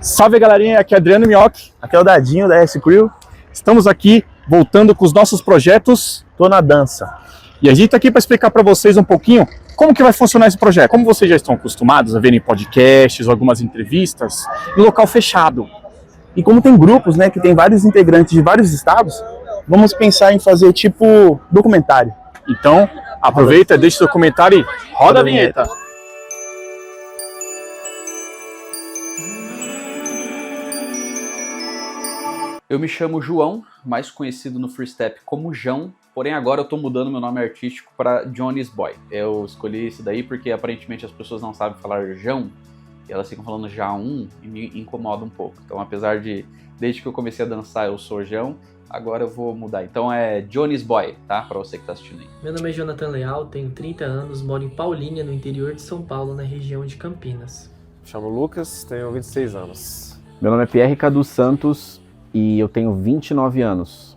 Salve galerinha, aqui é Adriano Mioch. Aqui é o Dadinho da S-Crew. Estamos aqui voltando com os nossos projetos. Tô na dança. E a gente está aqui para explicar para vocês um pouquinho como que vai funcionar esse projeto. Como vocês já estão acostumados a verem podcasts ou algumas entrevistas em local fechado. E como tem grupos, né, que tem vários integrantes de vários estados, vamos pensar em fazer tipo documentário. Então, aproveita, deixa seu comentário e roda a vinheta. Eu me chamo João, mais conhecido no Freestep como João, porém agora eu tô mudando meu nome artístico para Johnny's Boy. Eu escolhi esse daí porque aparentemente as pessoas não sabem falar João, e elas ficam falando Jaum e me incomoda um pouco. Então apesar de, desde que eu comecei a dançar eu sou João, agora eu vou mudar. Então é Johnny's Boy, tá? Pra você que tá assistindo aí. Meu nome é Jonathan Leal, tenho 30 anos, moro em Paulínia, no interior de São Paulo, na região de Campinas. Me chamo Lucas, tenho 26 anos. Meu nome é Pierre Cadu Santos e eu tenho 29 anos.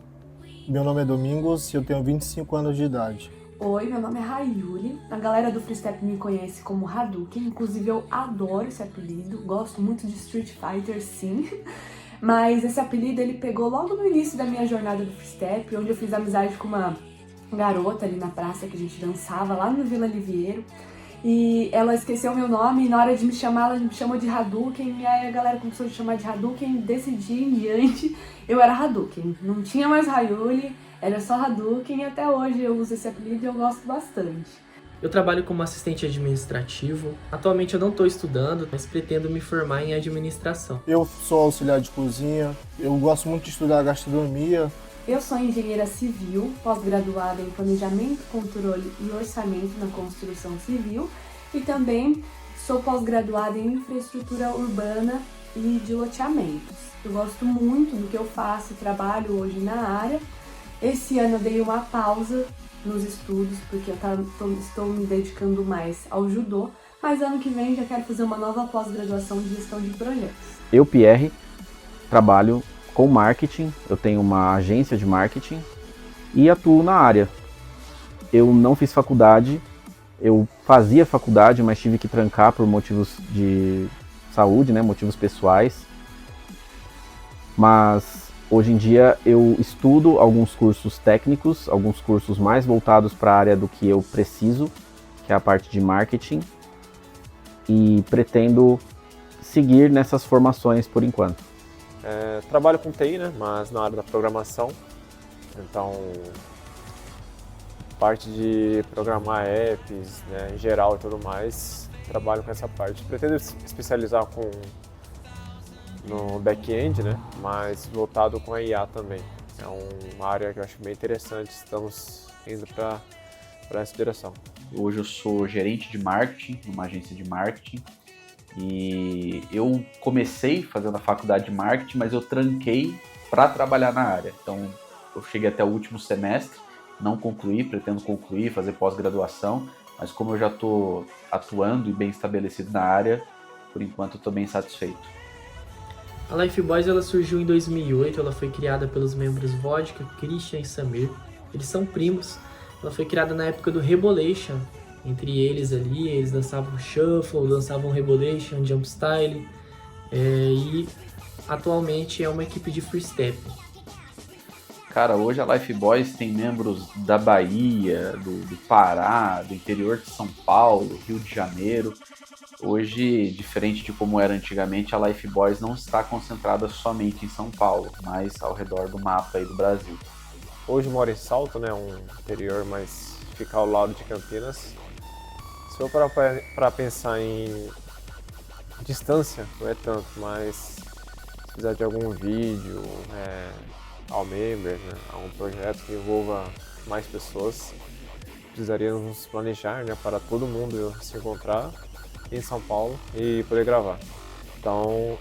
Meu nome é Domingos e eu tenho 25 anos de idade. Oi, meu nome é Rayuli, a galera do Freestep me conhece como Hadouken, inclusive eu adoro esse apelido, gosto muito de Street Fighter, sim, mas esse apelido ele pegou logo no início da minha jornada do Freestep, onde eu fiz amizade com uma garota ali na praça que a gente dançava lá no Vila Liviero, e ela esqueceu meu nome e na hora de me chamar ela me chamou de Hadouken, e aí a galera começou a me chamar de Hadouken, desse dia em diante eu era Hadouken, não tinha mais Rayuli, era só Hadouken e até hoje eu uso esse apelido e eu gosto bastante. Eu trabalho como assistente administrativo. Atualmente eu não estou estudando, mas pretendo me formar em administração. Eu sou auxiliar de cozinha, eu gosto muito de estudar gastronomia. Eu sou engenheira civil, pós-graduada em Planejamento, Controle e Orçamento na Construção Civil e também sou pós-graduada em Infraestrutura Urbana e de Loteamentos. Eu gosto muito do que eu faço e trabalho hoje na área. Esse ano eu dei uma pausa nos estudos, porque eu estou me dedicando mais ao judô, mas ano que vem já quero fazer uma nova pós-graduação de gestão de projetos. Eu, Pierre, trabalho com marketing, eu tenho uma agência de marketing e atuo na área. Eu não fiz faculdade, eu fazia faculdade, mas tive que trancar por motivos de saúde, né, motivos pessoais. Mas hoje em dia eu estudo alguns cursos técnicos, alguns cursos mais voltados para a área do que eu preciso, que é a parte de marketing, e pretendo seguir nessas formações por enquanto. Trabalho com TI, né, mas na área da programação, então parte de programar apps, né, em geral e tudo mais, trabalho com essa parte. Pretendo especializar no back-end, né, mas voltado com a IA também. É uma área que eu acho bem interessante, estamos indo para essa direção. Hoje eu sou gerente de marketing, numa agência de marketing, e eu comecei fazendo a faculdade de marketing, mas eu tranquei para trabalhar na área. Então eu cheguei até o último semestre, não concluí, pretendo concluir, fazer pós-graduação, mas como eu já estou atuando e bem estabelecido na área, por enquanto eu estou bem satisfeito. A Life Boys ela surgiu em 2008, ela foi criada pelos membros Vodka, Christian e Samir. Eles são primos. Ela foi criada na época do Rebolation. Entre eles ali, eles dançavam Shuffle, dançavam Rebolation, Jump Style. E atualmente é uma equipe de freestep. Cara, hoje a Life Boys tem membros da Bahia, do Pará, do interior de São Paulo, Rio de Janeiro. Hoje, diferente de como era antigamente, a Life Boys não está concentrada somente em São Paulo, mas ao redor do mapa aí do Brasil. Hoje moro em Salto, né, um interior, mas fica ao lado de Campinas. Se eu parar para pensar em distância, não é tanto, mas se precisar de algum vídeo, all member, né, algum projeto que envolva mais pessoas, precisaríamos nos planejar, né, para todo mundo se encontrar em São Paulo e poder gravar. Então,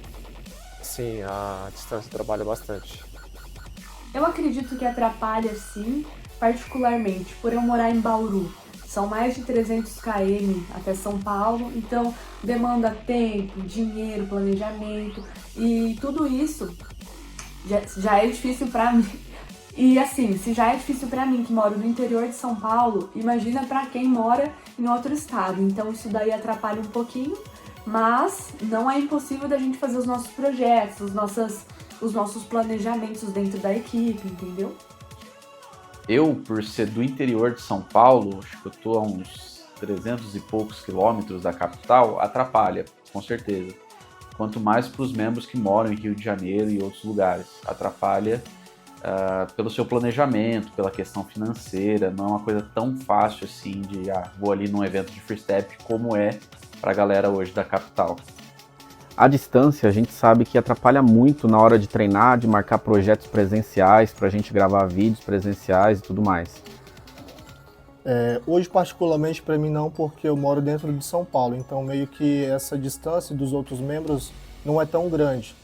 sim, a distância trabalha bastante. Eu acredito que atrapalha sim, particularmente por eu morar em Bauru. São mais de 300 km até São Paulo, então demanda tempo, dinheiro, planejamento e tudo isso já é difícil pra mim. E assim, se já é difícil pra mim que moro no interior de São Paulo, imagina pra quem mora em outro estado. Então isso daí atrapalha um pouquinho, Mas não é impossível da gente fazer os nossos projetos, os nossos planejamentos dentro da equipe, entendeu? Eu, por ser do interior de São Paulo, acho que eu tô a uns 300 e poucos quilômetros da capital, atrapalha, com certeza. Quanto mais para os membros que moram em Rio de Janeiro e outros lugares. Atrapalha pelo seu planejamento, pela questão financeira, não é uma coisa tão fácil assim de vou ali num evento de free step como é para a galera hoje da capital. A distância, a gente sabe que atrapalha muito na hora de treinar, de marcar projetos presenciais, para a gente gravar vídeos presenciais e tudo mais. Hoje, particularmente, para mim não, porque eu moro dentro de São Paulo, então meio que essa distância dos outros membros não é tão grande.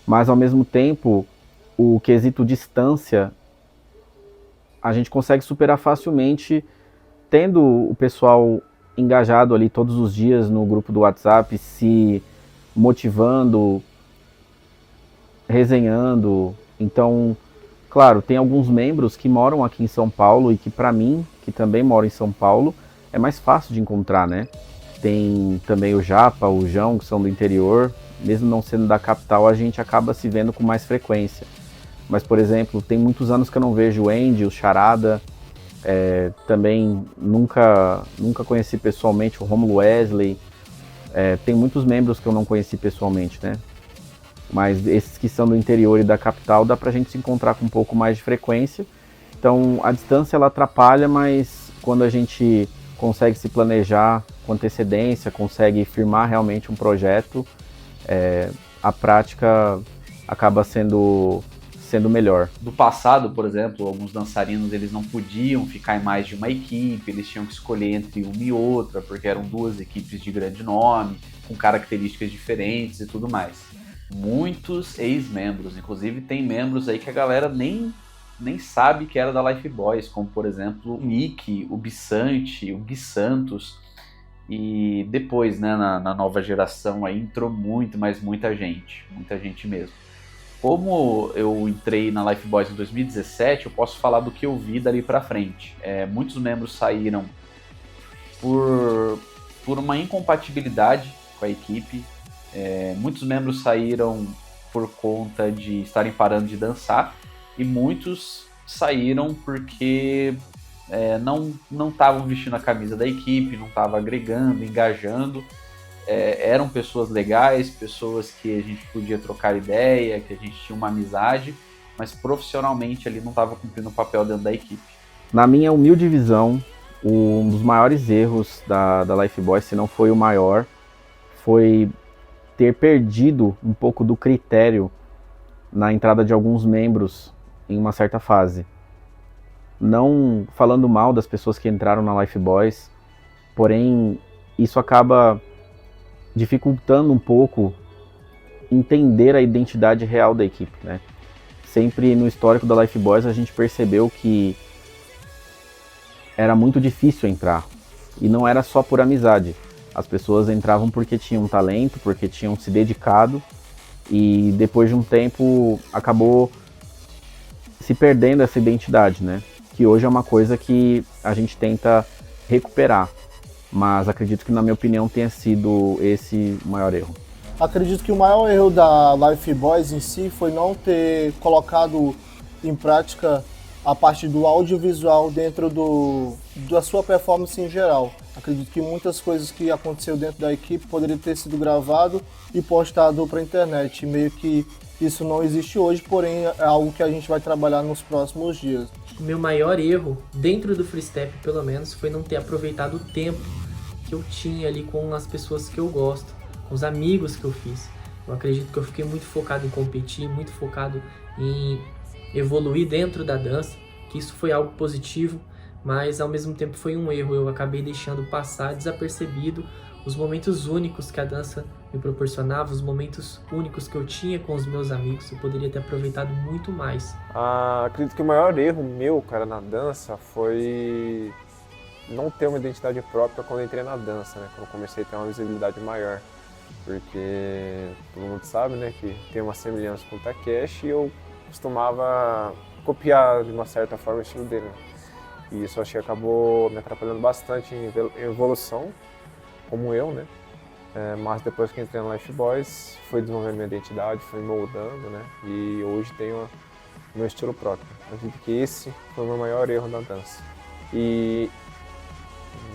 Mas, ao mesmo tempo, o quesito distância, a gente consegue superar facilmente, tendo o pessoal engajado ali todos os dias no grupo do WhatsApp, se motivando, resenhando. Então, claro, tem alguns membros que moram aqui em São Paulo e que para mim, que também moro em São Paulo, é mais fácil de encontrar, né? Tem também o Japa, o João, que são do interior. Mesmo não sendo da capital, a gente acaba se vendo com mais frequência. Mas, por exemplo, tem muitos anos que eu não vejo o Andy, o Charada. Também nunca conheci pessoalmente o Romulo Wesley. Tem muitos membros que eu não conheci pessoalmente, né? Mas esses que são do interior e da capital, dá pra gente se encontrar com um pouco mais de frequência. Então, a distância ela atrapalha, mas quando a gente consegue se planejar com antecedência, consegue firmar realmente um projeto, a prática acaba sendo melhor. Do passado, por exemplo, alguns dançarinos eles não podiam ficar em mais de uma equipe, eles tinham que escolher entre uma e outra, porque eram duas equipes de grande nome, com características diferentes e tudo mais. Muitos ex-membros, inclusive tem membros aí que a galera nem sabe que era da Life Boys, como por exemplo o Nick, o Bissante, o Gui Santos, e depois, né, na nova geração aí entrou muita gente mesmo. Como eu entrei na Life Boys em 2017, eu posso falar do que eu vi dali pra frente. Muitos membros saíram por uma incompatibilidade com a equipe. Muitos membros saíram por conta de estarem parando de dançar. E muitos saíram porque não estavam vestindo a camisa da equipe, não estavam agregando, engajando. Eram pessoas legais, pessoas que a gente podia trocar ideia, que a gente tinha uma amizade, mas profissionalmente ali não estava cumprindo o papel dentro da equipe. Na minha humilde visão, um dos maiores erros da Life Boys, se não foi o maior, foi ter perdido um pouco do critério na entrada de alguns membros em uma certa fase. Não falando mal das pessoas que entraram na Life Boys, porém isso acaba dificultando um pouco entender a identidade real da equipe, né? Sempre no histórico da Life Boys a gente percebeu que era muito difícil entrar, e não era só por amizade. As pessoas entravam porque tinham talento, porque tinham se dedicado, e depois de um tempo acabou se perdendo essa identidade, né? Que hoje é uma coisa que a gente tenta recuperar. Mas acredito que, na minha opinião, tenha sido esse o maior erro. Acredito que o maior erro da Life Boys em si foi não ter colocado em prática a parte do audiovisual dentro da sua performance em geral. Acredito que muitas coisas que aconteceu dentro da equipe poderiam ter sido gravado e postado para a internet. Meio que isso não existe hoje, porém é algo que a gente vai trabalhar nos próximos dias. O meu maior erro, dentro do freestep pelo menos, foi não ter aproveitado o tempo que eu tinha ali com as pessoas que eu gosto, com os amigos que eu fiz. Eu acredito que eu fiquei muito focado em competir, muito focado em evoluir dentro da dança, que isso foi algo positivo, mas ao mesmo tempo foi um erro. Eu acabei deixando passar desapercebido os momentos únicos que a dança me proporcionava, os momentos únicos que eu tinha com os meus amigos. Eu poderia ter aproveitado muito mais. Acredito que o maior erro meu, cara, na dança foi não ter uma identidade própria quando eu entrei na dança, né? Quando eu comecei a ter uma visibilidade maior. Porque todo mundo sabe, né, que tem uma semelhança com o Takeshi, e eu costumava copiar de uma certa forma o estilo dele, né? E isso acho que acabou me atrapalhando bastante em evolução, como eu, né? Mas depois que entrei no Life Boys, fui desenvolvendo minha identidade, fui moldando, né? E hoje tenho o meu estilo próprio. Eu acredito que esse foi o meu maior erro na dança. E,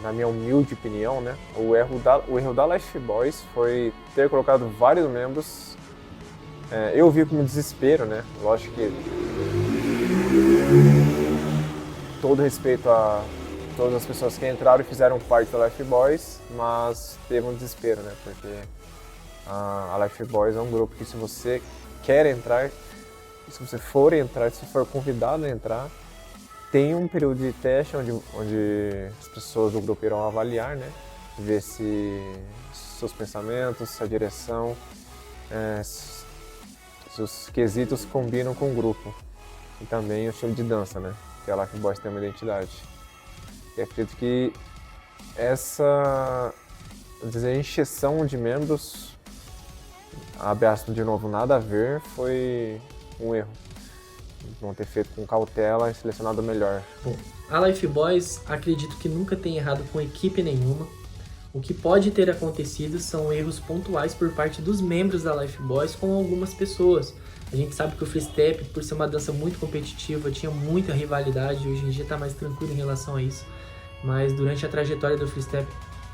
na minha humilde opinião, né? O erro da Life Boys foi ter colocado vários membros. Eu vi como desespero, né? Lógico que todo respeito a todas as pessoas que entraram e fizeram parte da Life Boys, mas teve um desespero, né? Porque a Life Boys é um grupo que, se você quer entrar, se você for entrar, se for convidado a entrar, tem um período de teste onde as pessoas do grupo irão avaliar, né? Ver se seus pensamentos, sua direção, se os quesitos combinam com o grupo. E também o estilo de dança, né? Que a Life Boys tem uma identidade. E acredito que essa encheção de membros, abre aspas de novo, nada a ver, foi um erro. Não ter feito com cautela e selecionado o melhor. Bom, a Life Boys acredito que nunca tem errado com equipe nenhuma. O que pode ter acontecido são erros pontuais por parte dos membros da Life Boys com algumas pessoas. A gente sabe que o freestep, por ser uma dança muito competitiva, tinha muita rivalidade. Hoje em dia está mais tranquilo em relação a isso. Mas durante a trajetória do freestep,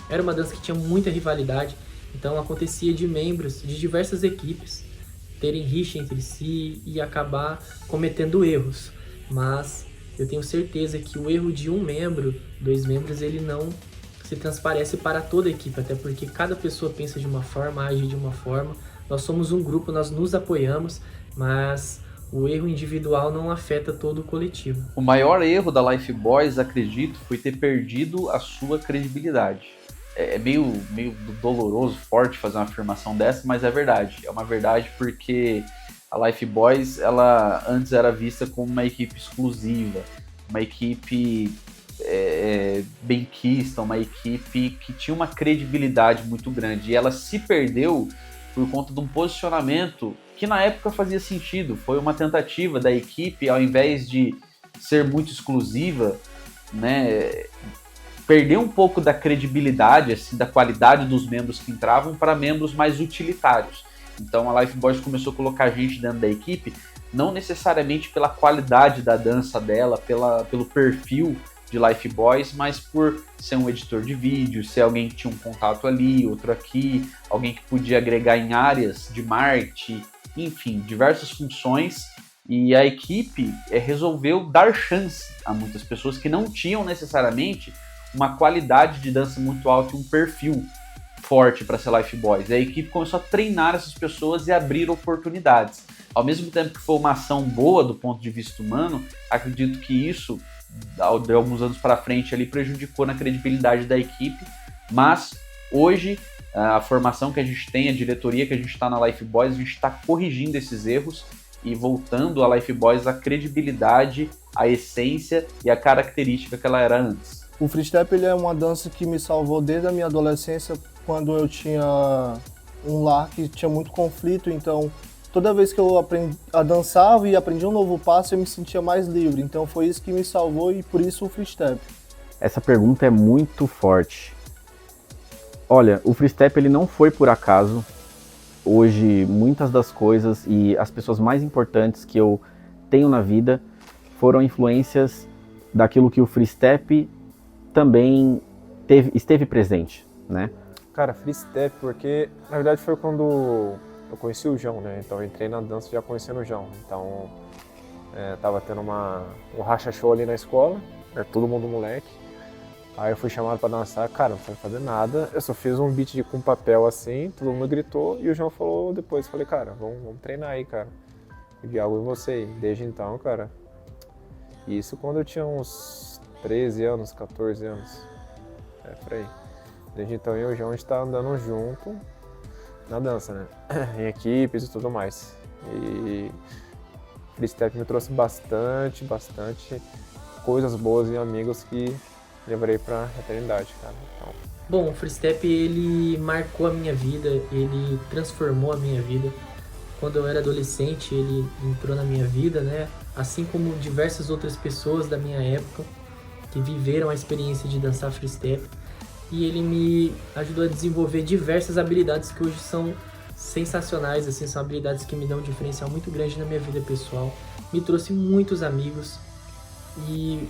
era uma dança que tinha muita rivalidade. Então acontecia de membros de diversas equipes terem rixa entre si e acabar cometendo erros. Mas eu tenho certeza que o erro de um membro, 2 membros, ele não se transparece para toda a equipe, até porque cada pessoa pensa de uma forma, age de uma forma. Nós somos um grupo, nós nos apoiamos, mas o erro individual não afeta todo o coletivo. O maior erro da Life Boys, acredito, foi ter perdido a sua credibilidade. É meio doloroso, forte fazer uma afirmação dessa, mas é verdade. É uma verdade porque a Life Boys, ela antes era vista como uma equipe exclusiva, uma equipe benquista, uma equipe que tinha uma credibilidade muito grande. E ela se perdeu por conta de um posicionamento que na época fazia sentido. Foi uma tentativa da equipe, ao invés de ser muito exclusiva, né, perder um pouco da credibilidade, assim, da qualidade dos membros que entravam para membros mais utilitários. Então a Life Boys começou a colocar gente dentro da equipe, não necessariamente pela qualidade da dança dela, pelo perfil de Life Boys, mas por ser um editor de vídeo, ser alguém que tinha um contato ali, outro aqui, alguém que podia agregar em áreas de marketing, enfim, diversas funções. E a equipe resolveu dar chance a muitas pessoas que não tinham necessariamente uma qualidade de dança muito alta e um perfil forte para ser Life Boys. E a equipe começou a treinar essas pessoas e abrir oportunidades. Ao mesmo tempo que foi uma ação boa do ponto de vista humano, acredito que isso, de alguns anos para frente, ali, prejudicou na credibilidade da equipe. Mas hoje, a formação que a gente tem, a diretoria que a gente está na Life Boys, a gente está corrigindo esses erros e voltando a Life Boys a credibilidade, a essência e a característica que ela era antes. O freestep, ele é uma dança que me salvou desde a minha adolescência, quando eu tinha um lar que tinha muito conflito. Então toda vez que eu dançava e aprendi um novo passo, eu me sentia mais livre. Então foi isso que me salvou e por isso o freestep. Essa pergunta é muito forte. Olha, o freestep, ele não foi por acaso. Hoje, muitas das coisas e as pessoas mais importantes que eu tenho na vida foram influências daquilo que o freestep também esteve presente, né? Cara, freestep, porque na verdade foi quando eu conheci o João, né? Então eu entrei na dança já conhecendo o João. Então tava tendo um racha show ali na escola, todo mundo moleque. Aí eu fui chamado pra dançar, cara, não foi fazer nada, eu só fiz um beat com papel assim, todo mundo gritou e o João falou depois, falei, cara, vamos treinar aí, cara. Eu vi algo em você. E desde então, cara, isso quando eu tinha uns 13 anos, 14 anos, por aí. Desde então eu e o João, a gente tá andando junto na dança, né? Em equipes e tudo mais. E o freestep me trouxe bastante coisas boas e amigos que levarei pra eternidade, cara. Então... Bom, o freestep, ele marcou a minha vida, ele transformou a minha vida. Quando eu era adolescente, ele entrou na minha vida, né? Assim como diversas outras pessoas da minha época que viveram a experiência de dançar freestep. e ele me ajudou a desenvolver diversas habilidades que hoje são sensacionais, assim, são habilidades que me dão um diferencial muito grande na minha vida pessoal. Me trouxe muitos amigos e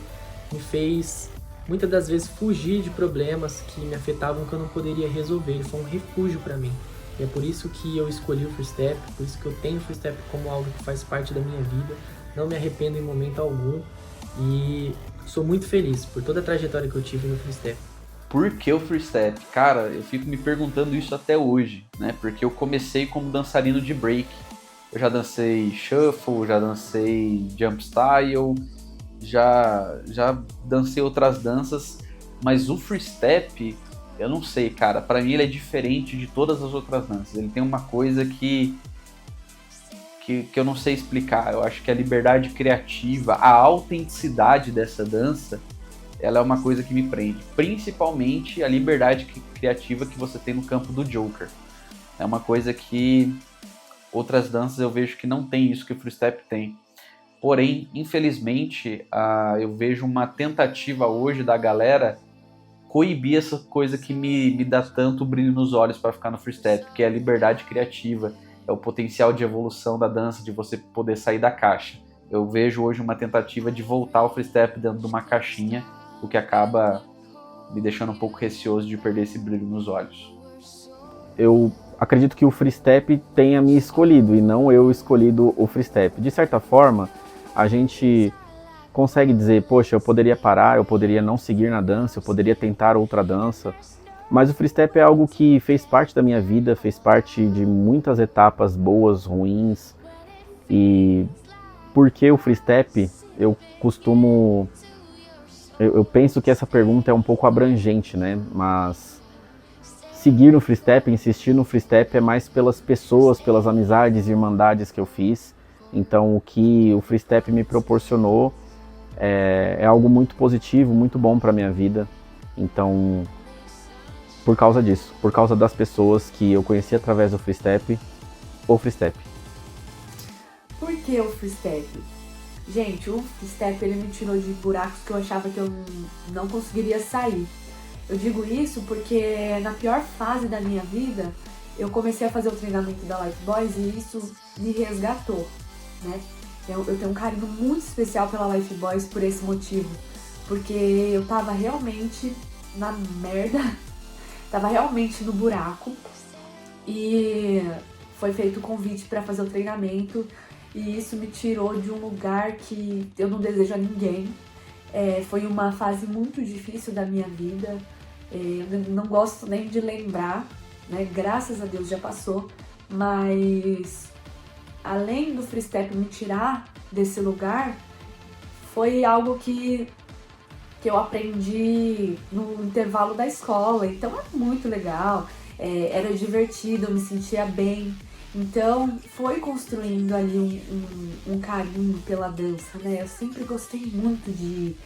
me fez muitas das vezes fugir de problemas que me afetavam, que eu não poderia resolver. Ele foi um refúgio para mim. E é por isso que eu escolhi o Free Step, por isso que eu tenho o Free Step como algo que faz parte da minha vida. Não me arrependo em momento algum e sou muito feliz por toda a trajetória que eu tive no Free Step. Por que o Free Step? Cara, eu fico me perguntando isso até hoje, né? Porque eu comecei como dançarino de break. Eu já dancei shuffle, já dancei jump style, já dancei outras danças, mas o Free Step, eu não sei, cara, pra mim ele é diferente de todas as outras danças. Ele tem uma coisa que eu não sei explicar. Eu acho que a liberdade criativa, a autenticidade dessa dança, ela é uma coisa que me prende. Principalmente a liberdade criativa que você tem no campo do Joker. É uma coisa que outras danças eu vejo que não tem isso que o Free Step tem. Porém, infelizmente, eu vejo uma tentativa hoje da galera coibir essa coisa que me dá tanto brilho nos olhos para ficar no Free Step, que é a liberdade criativa, é o potencial de evolução da dança, de você poder sair da caixa. Eu vejo hoje uma tentativa de voltar ao Free Step dentro de uma caixinha, o que acaba me deixando um pouco receoso de perder esse brilho nos olhos. Eu acredito que o Free Step tenha me escolhido e não eu escolhido o Free Step. De certa forma, a gente consegue dizer, poxa, eu poderia parar, eu poderia não seguir na dança, eu poderia tentar outra dança, mas o Free Step é algo que fez parte da minha vida, fez parte de muitas etapas boas, ruins, e por que o Free Step? Eu penso que essa pergunta é um pouco abrangente, né, mas seguir no Free Step, insistir no Free Step é mais pelas pessoas, pelas amizades e irmandades que eu fiz. Então o que o Free Step me proporcionou é algo muito positivo, muito bom para minha vida. Então, por causa disso, por causa das pessoas que eu conheci através do Free Step, o Free Step. Por que o Free Step? Gente, o Free Step ele me tirou de buracos que eu achava que eu não conseguiria sair. Eu digo isso porque na pior fase da minha vida, eu comecei a fazer o treinamento da Life Boys e isso me resgatou, né? Eu tenho um carinho muito especial pela Life Boys por esse motivo, porque eu tava realmente na merda, tava realmente no buraco e foi feito o convite para fazer o treinamento e isso me tirou de um lugar que eu não desejo a ninguém. Foi uma fase muito difícil da minha vida, eu não gosto nem de lembrar, né? Graças a Deus já passou, mas além do Free Step me tirar desse lugar, foi algo que eu aprendi no intervalo da escola, então é muito legal, era divertido, eu me sentia bem, então foi construindo ali um carinho pela dança, né? Eu sempre gostei muito de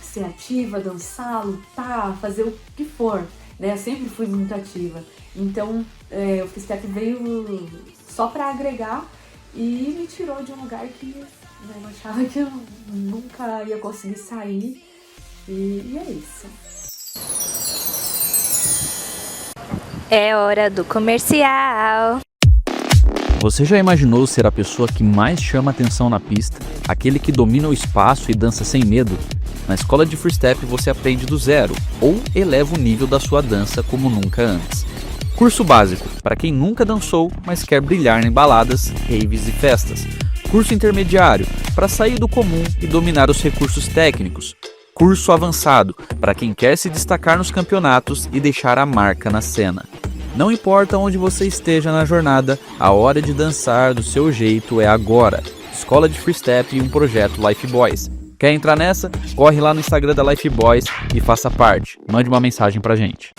ser ativa, dançar, lutar, fazer o que for, né? Eu sempre fui muito ativa, então o Free Step veio só para agregar e me tirou de um lugar que eu achava que eu nunca ia conseguir sair. E é isso. É hora do comercial. Você já imaginou ser a pessoa que mais chama atenção na pista? Aquele que domina o espaço e dança sem medo? Na escola de Free Step você aprende do zero ou eleva o nível da sua dança como nunca antes. Curso básico, para quem nunca dançou, mas quer brilhar em baladas, raves e festas. Curso intermediário, para sair do comum e dominar os recursos técnicos. Curso avançado, para quem quer se destacar nos campeonatos e deixar a marca na cena. Não importa onde você esteja na jornada, a hora de dançar do seu jeito é agora. Escola de Free Step e um projeto Life Boys. Quer entrar nessa? Corre lá no Instagram da Life Boys e faça parte. Mande uma mensagem pra gente.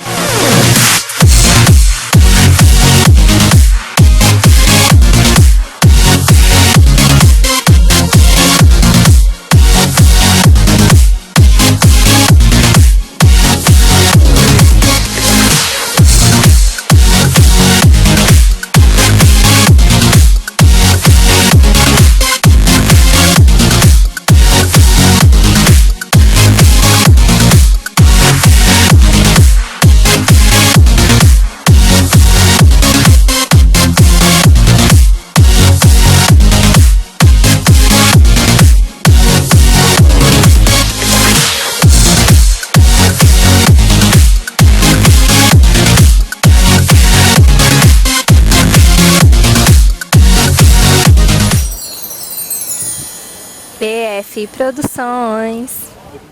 BF Produções.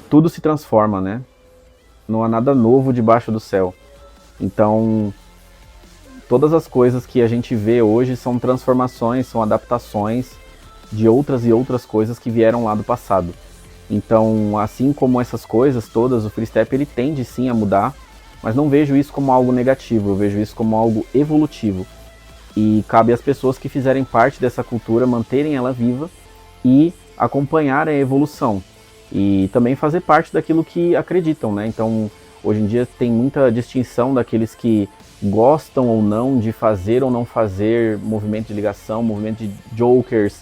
Tudo se transforma, né? Não há nada novo debaixo do céu. Então, todas as coisas que a gente vê hoje são transformações, são adaptações de outras e outras coisas que vieram lá do passado. Então, assim como essas coisas todas, o freestep ele tende sim a mudar, mas não vejo isso como algo negativo, eu vejo isso como algo evolutivo. E cabe às pessoas que fizerem parte dessa cultura manterem ela viva e acompanharem a evolução. E também fazer parte daquilo que acreditam, né? Então, hoje em dia tem muita distinção daqueles que gostam ou não de fazer ou não fazer movimento de ligação, movimento de jokers,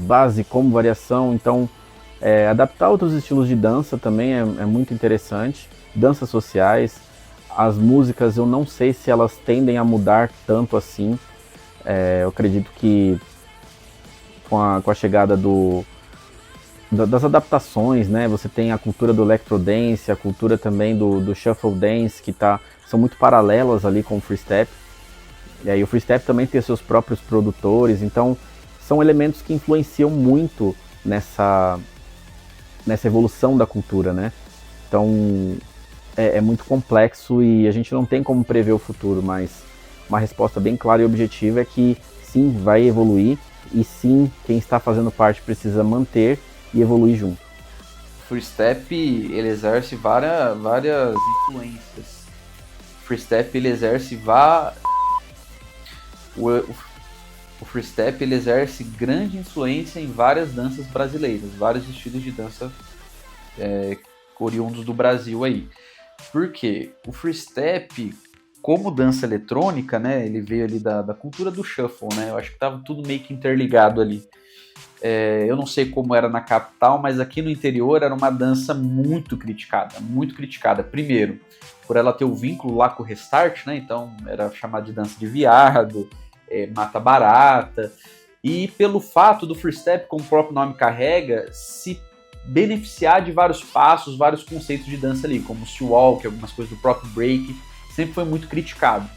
base como variação. Então, adaptar outros estilos de dança também é muito interessante. Danças sociais, as músicas eu não sei se elas tendem a mudar tanto assim. Eu acredito que com a chegada das adaptações, né? Você tem a cultura do electrodance, a cultura também do shuffle dance, que são muito paralelas ali com o freestep. E aí o freestep também tem seus próprios produtores, então são elementos que influenciam muito nessa evolução da cultura, né? Então é muito complexo e a gente não tem como prever o futuro, mas uma resposta bem clara e objetiva é que sim, vai evoluir e sim, quem está fazendo parte precisa manter e evoluir junto. O freestep, ele exerce várias influências. O freestep, ele exerce o freestep, ele exerce grande influência em várias danças brasileiras, vários estilos de dança oriundos do Brasil aí. Por quê? O freestep, como dança eletrônica, né, ele veio ali da cultura do shuffle, né? Eu acho que estava tudo meio que interligado ali. Eu não sei como era na capital, mas aqui no interior era uma dança muito criticada. Primeiro, por ela ter o vínculo lá com o Restart, né? Então era chamada de dança de viado, mata barata. E pelo fato do freestep, como o próprio nome carrega, se beneficiar de vários passos, vários conceitos de dança ali, como o sea walk, algumas coisas do próprio break, sempre foi muito criticado.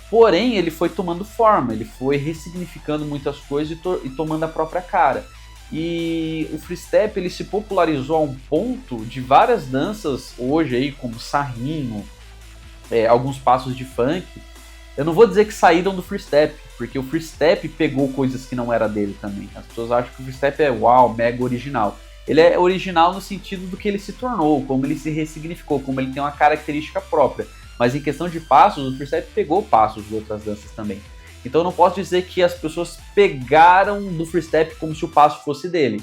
Porém, ele foi tomando forma, ele foi ressignificando muitas coisas e tomando a própria cara. E o freestep, ele se popularizou a um ponto de várias danças hoje aí, como sarrinho, alguns passos de funk. Eu não vou dizer que saíram do freestep, porque o freestep pegou coisas que não era dele também. As pessoas acham que o freestep é mega original. Ele é original no sentido do que ele se tornou, como ele se ressignificou, como ele tem uma característica própria. Mas em questão de passos, o freestep pegou passos de outras danças também. Então eu não posso dizer que as pessoas pegaram do freestep como se o passo fosse dele.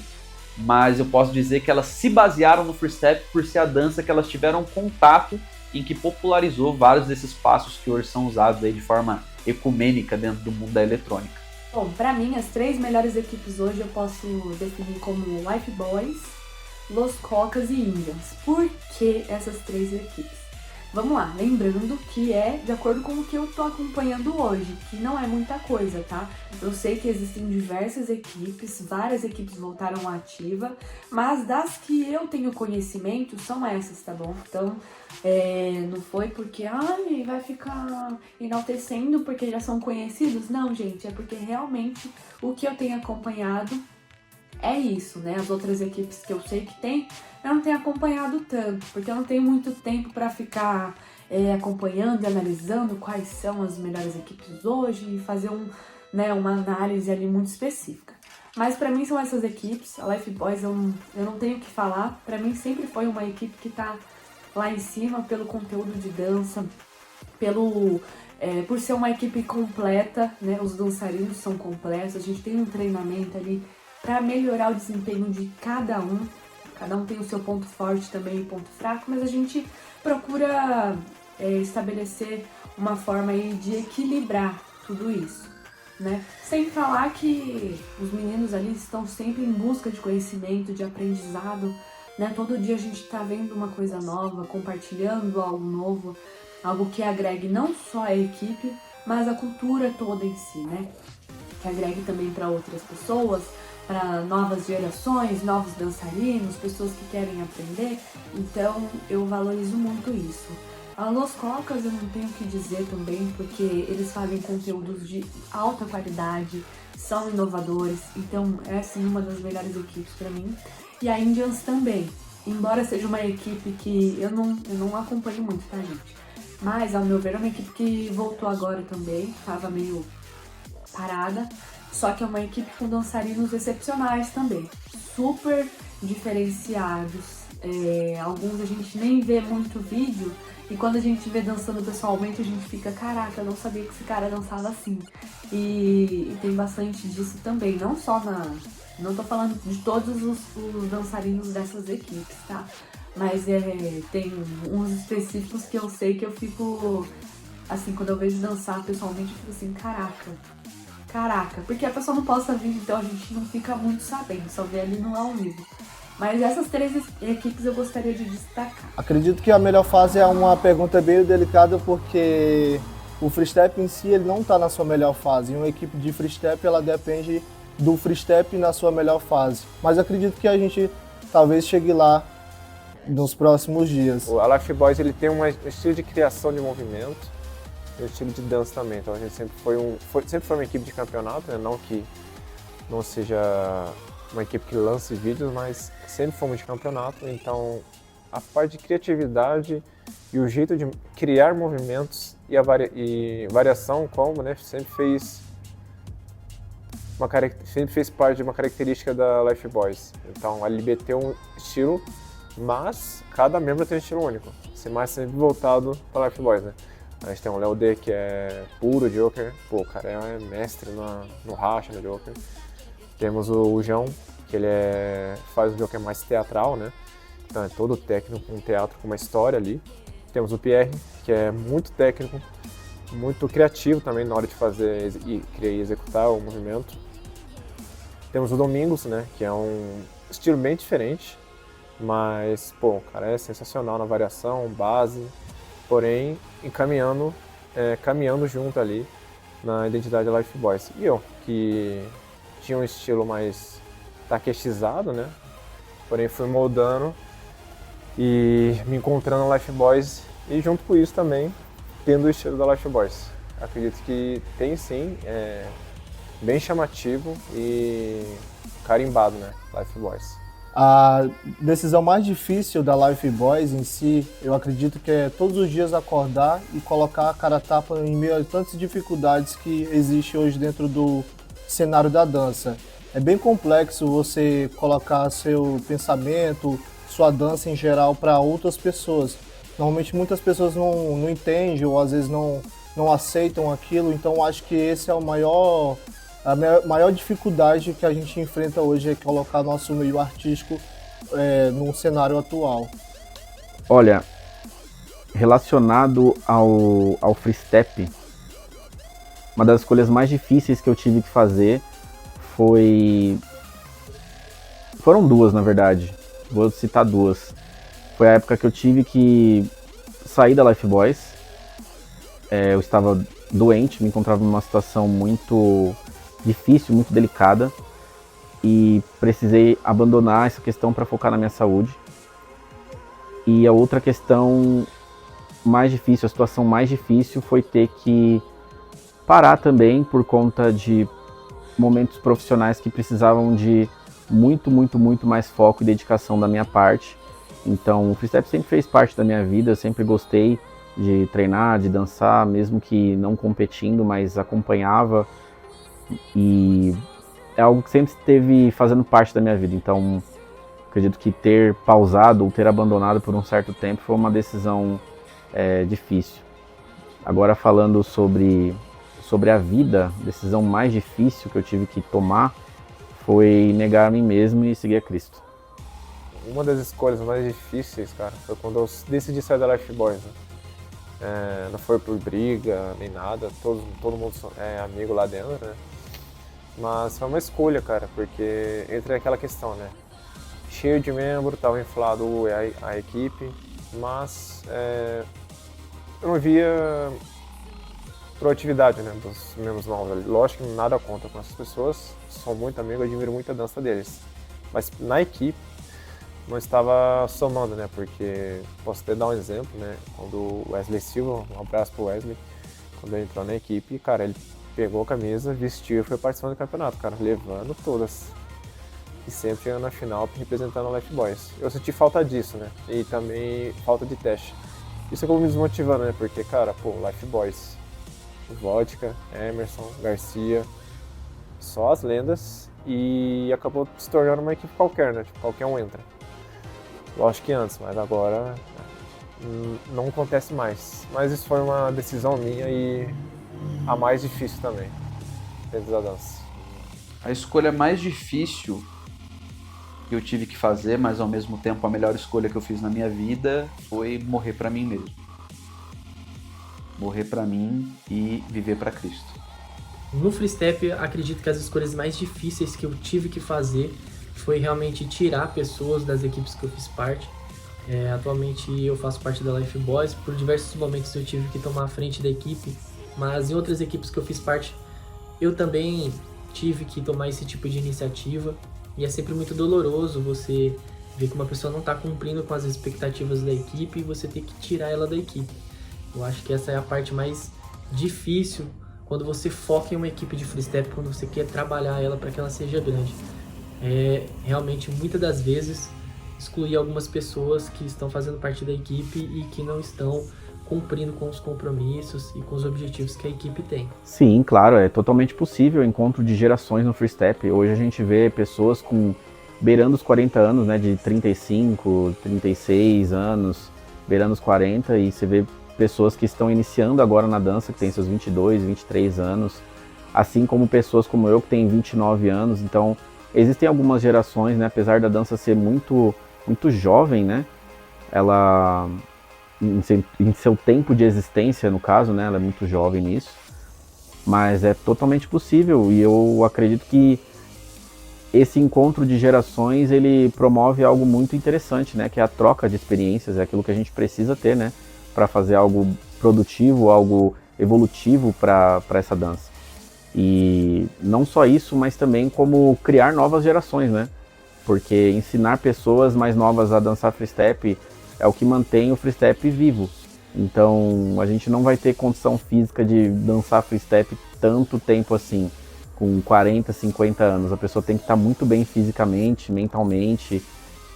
Mas eu posso dizer que elas se basearam no freestep por ser a dança que elas tiveram contato em que popularizou vários desses passos que hoje são usados aí de forma ecumênica dentro do mundo da eletrônica. Bom, pra mim, as 3 melhores equipes hoje eu posso definir como Life Boys, Los Cocas e Indians. Por que essas 3 equipes? Vamos lá, lembrando que é de acordo com o que eu tô acompanhando hoje, que não é muita coisa, tá? Eu sei que existem diversas equipes, várias equipes voltaram à ativa, mas das que eu tenho conhecimento são essas, tá bom? Então, não foi porque, vai ficar enaltecendo porque já são conhecidos. Não, gente, é porque realmente o que eu tenho acompanhado é isso, né? As outras equipes que eu sei que tem, eu não tenho acompanhado tanto, porque eu não tenho muito tempo para ficar acompanhando e analisando quais são as melhores equipes hoje e fazer uma análise ali muito específica. Mas para mim são essas equipes. A Life Boys eu não tenho o que falar. Para mim sempre foi uma equipe que tá lá em cima pelo conteúdo de dança, por ser uma equipe completa, né? Os dançarinos são completos, a gente tem um treinamento ali para melhorar o desempenho de cada um. Cada um tem o seu ponto forte também e ponto fraco, mas a gente procura estabelecer uma forma aí de equilibrar tudo isso, né? Sem falar que os meninos ali estão sempre em busca de conhecimento, de aprendizado, né? Todo dia a gente tá vendo uma coisa nova, compartilhando algo novo, algo que agregue não só a equipe, mas a cultura toda em si, né? Que agregue também para outras pessoas, para novas gerações, novos dançarinos, pessoas que querem aprender. Então eu valorizo muito isso. A Los Cocas eu não tenho o que dizer também, porque eles fazem conteúdos de alta qualidade, são inovadores, então é assim uma das melhores equipes pra mim. E a Indians também, embora seja uma equipe que eu não acompanho muito, tá, gente? Mas, ao meu ver, é uma equipe que voltou agora também, tava meio parada, só que é uma equipe com dançarinos excepcionais também, super diferenciados. Alguns a gente nem vê muito vídeo, e quando a gente vê dançando pessoalmente, a gente fica, caraca, eu não sabia que esse cara dançava assim. E tem bastante disso também, não só não tô falando de todos os dançarinos dessas equipes, tá? Mas tem uns específicos que eu sei que eu fico, assim, quando eu vejo dançar pessoalmente, eu fico assim, caraca. Porque a pessoa não posta vídeo, então a gente não fica muito sabendo, só vê ali no ao vivo. Mas essas 3 equipes eu gostaria de destacar. Acredito que a melhor fase é uma pergunta bem delicada, porque o freestep em si ele não está na sua melhor fase. E uma equipe de freestep ela depende do freestep na sua melhor fase. Mas acredito que a gente talvez chegue lá nos próximos dias. A Life Boys ele tem um estilo de criação de movimento e um estilo de dança também. Então a gente sempre foi uma equipe de campeonato, né? Não que não seja uma equipe que lance vídeos, mas sempre fomos de campeonato. Então a parte de criatividade e o jeito de criar movimentos e variação como, né, sempre fez parte de uma característica da Life Boys. Então a LB tem um estilo, mas cada membro tem um estilo único, sempre voltado para Life Boys, né? A gente tem o Léo D, que é puro Joker, pô, o cara é mestre no racha, no Joker. Temos o João, que ele faz o Joker mais teatral, né? Então é todo técnico, um teatro com uma história ali. Temos o Pierre, que é muito técnico, muito criativo também na hora de fazer e executar o movimento. Temos o Domingos, né, que é um estilo bem diferente, mas, pô, o cara é sensacional na variação, base, porém, caminhando junto ali na identidade da Life Boys. E eu, que tinha um estilo mais taquestizado, né, porém fui moldando e me encontrando na Life Boys e junto com isso também tendo o estilo da Life Boys. Acredito que tem sim, bem chamativo e carimbado, né, Life Boys. A decisão mais difícil da Life Boys em si, eu acredito que é todos os dias acordar e colocar a cara a tapa em meio a tantas dificuldades que existem hoje dentro do cenário da dança. É bem complexo você colocar seu pensamento, sua dança em geral para outras pessoas. Normalmente muitas pessoas não entendem ou às vezes não aceitam aquilo, então acho que esse é a maior dificuldade que a gente enfrenta hoje, é colocar nosso meio artístico no cenário atual. Olha, relacionado ao freestep, uma das escolhas mais difíceis que eu tive que fazer foram 2, na verdade. Vou citar 2. Foi a época que eu tive que sair da Life Boys. Eu estava doente, me encontrava numa situação muito difícil, muito delicada, e precisei abandonar essa questão para focar na minha saúde. E a outra questão mais difícil, a situação mais difícil, foi ter que parar também por conta de momentos profissionais que precisavam de muito mais foco e dedicação da minha parte. Então o freestep sempre fez parte da minha vida, eu sempre gostei de treinar, de dançar, mesmo que não competindo, mas acompanhava, e é algo que sempre esteve fazendo parte da minha vida. Então acredito que ter pausado ou ter abandonado por um certo tempo foi uma decisão difícil. Agora, falando sobre a vida, a decisão mais difícil que eu tive que tomar foi negar a mim mesmo e seguir a Cristo. Uma das escolhas mais difíceis, cara, foi quando eu decidi sair da Life Boys, né? Não foi por briga, nem nada, todo mundo é amigo lá dentro, né? Mas foi uma escolha, cara, porque entra aquela questão, né? Cheio de membro, tava inflado a equipe, mas eu não via proatividade, né, dos membros novos. Lógico que nada contra com essas pessoas, sou muito amigo, admiro muito a dança deles. Mas na equipe não estava somando, né, porque posso até dar um exemplo, né, quando o Wesley Silva, um abraço pro Wesley, quando ele entrou na equipe, cara, ele pegou a camisa, vestiu e foi participando do campeonato, cara, levando todas. E sempre chegando na final representando a Life Boys. Eu senti falta disso, né? E também falta de teste. Isso acabou me desmotivando, né? Porque, cara, pô, Life Boys, Vodka, Emerson, Garcia, só as lendas, e acabou se tornando uma equipe qualquer, né? Tipo, qualquer um entra. Lógico que antes, mas agora não acontece mais. Mas isso foi uma decisão minha e a mais difícil também, dentro da dança. A escolha mais difícil que eu tive que fazer, mas ao mesmo tempo a melhor escolha que eu fiz na minha vida foi morrer pra mim mesmo. Morrer pra mim e viver pra Cristo. No freestep, acredito que as escolhas mais difíceis que eu tive que fazer foi realmente tirar pessoas das equipes que eu fiz parte. Atualmente eu faço parte da Life Boys, por diversos momentos eu tive que tomar a frente da equipe, mas em outras equipes que eu fiz parte, eu também tive que tomar esse tipo de iniciativa, e é sempre muito doloroso você ver que uma pessoa não está cumprindo com as expectativas da equipe e você ter que tirar ela da equipe. Eu acho que essa é a parte mais difícil quando você foca em uma equipe de freestep, quando você quer trabalhar ela para que ela seja grande. Realmente, muitas das vezes, excluir algumas pessoas que estão fazendo parte da equipe e que não estão cumprindo com os compromissos e com os objetivos que a equipe tem. Sim, claro, é totalmente possível o encontro de gerações no freestep. Hoje a gente vê pessoas beirando os 40 anos, né, de 35, 36 anos, beirando os 40, e você vê pessoas que estão iniciando agora na dança, que tem seus 22, 23 anos, assim como pessoas como eu, que tem 29 anos. Então, existem algumas gerações, né, apesar da dança ser muito, muito jovem, né, ela, em seu tempo de existência, no caso, né, ela é muito jovem nisso, mas é totalmente possível, e eu acredito que esse encontro de gerações, ele promove algo muito interessante, né, que é a troca de experiências, é aquilo que a gente precisa ter, né, para fazer algo produtivo, algo evolutivo para essa dança. E não só isso, mas também como criar novas gerações, né? Porque ensinar pessoas mais novas a dançar freestep é o que mantém o freestep vivo. Então a gente não vai ter condição física de dançar freestep tanto tempo assim, com 40, 50 anos. A pessoa tem que estar muito bem fisicamente, mentalmente,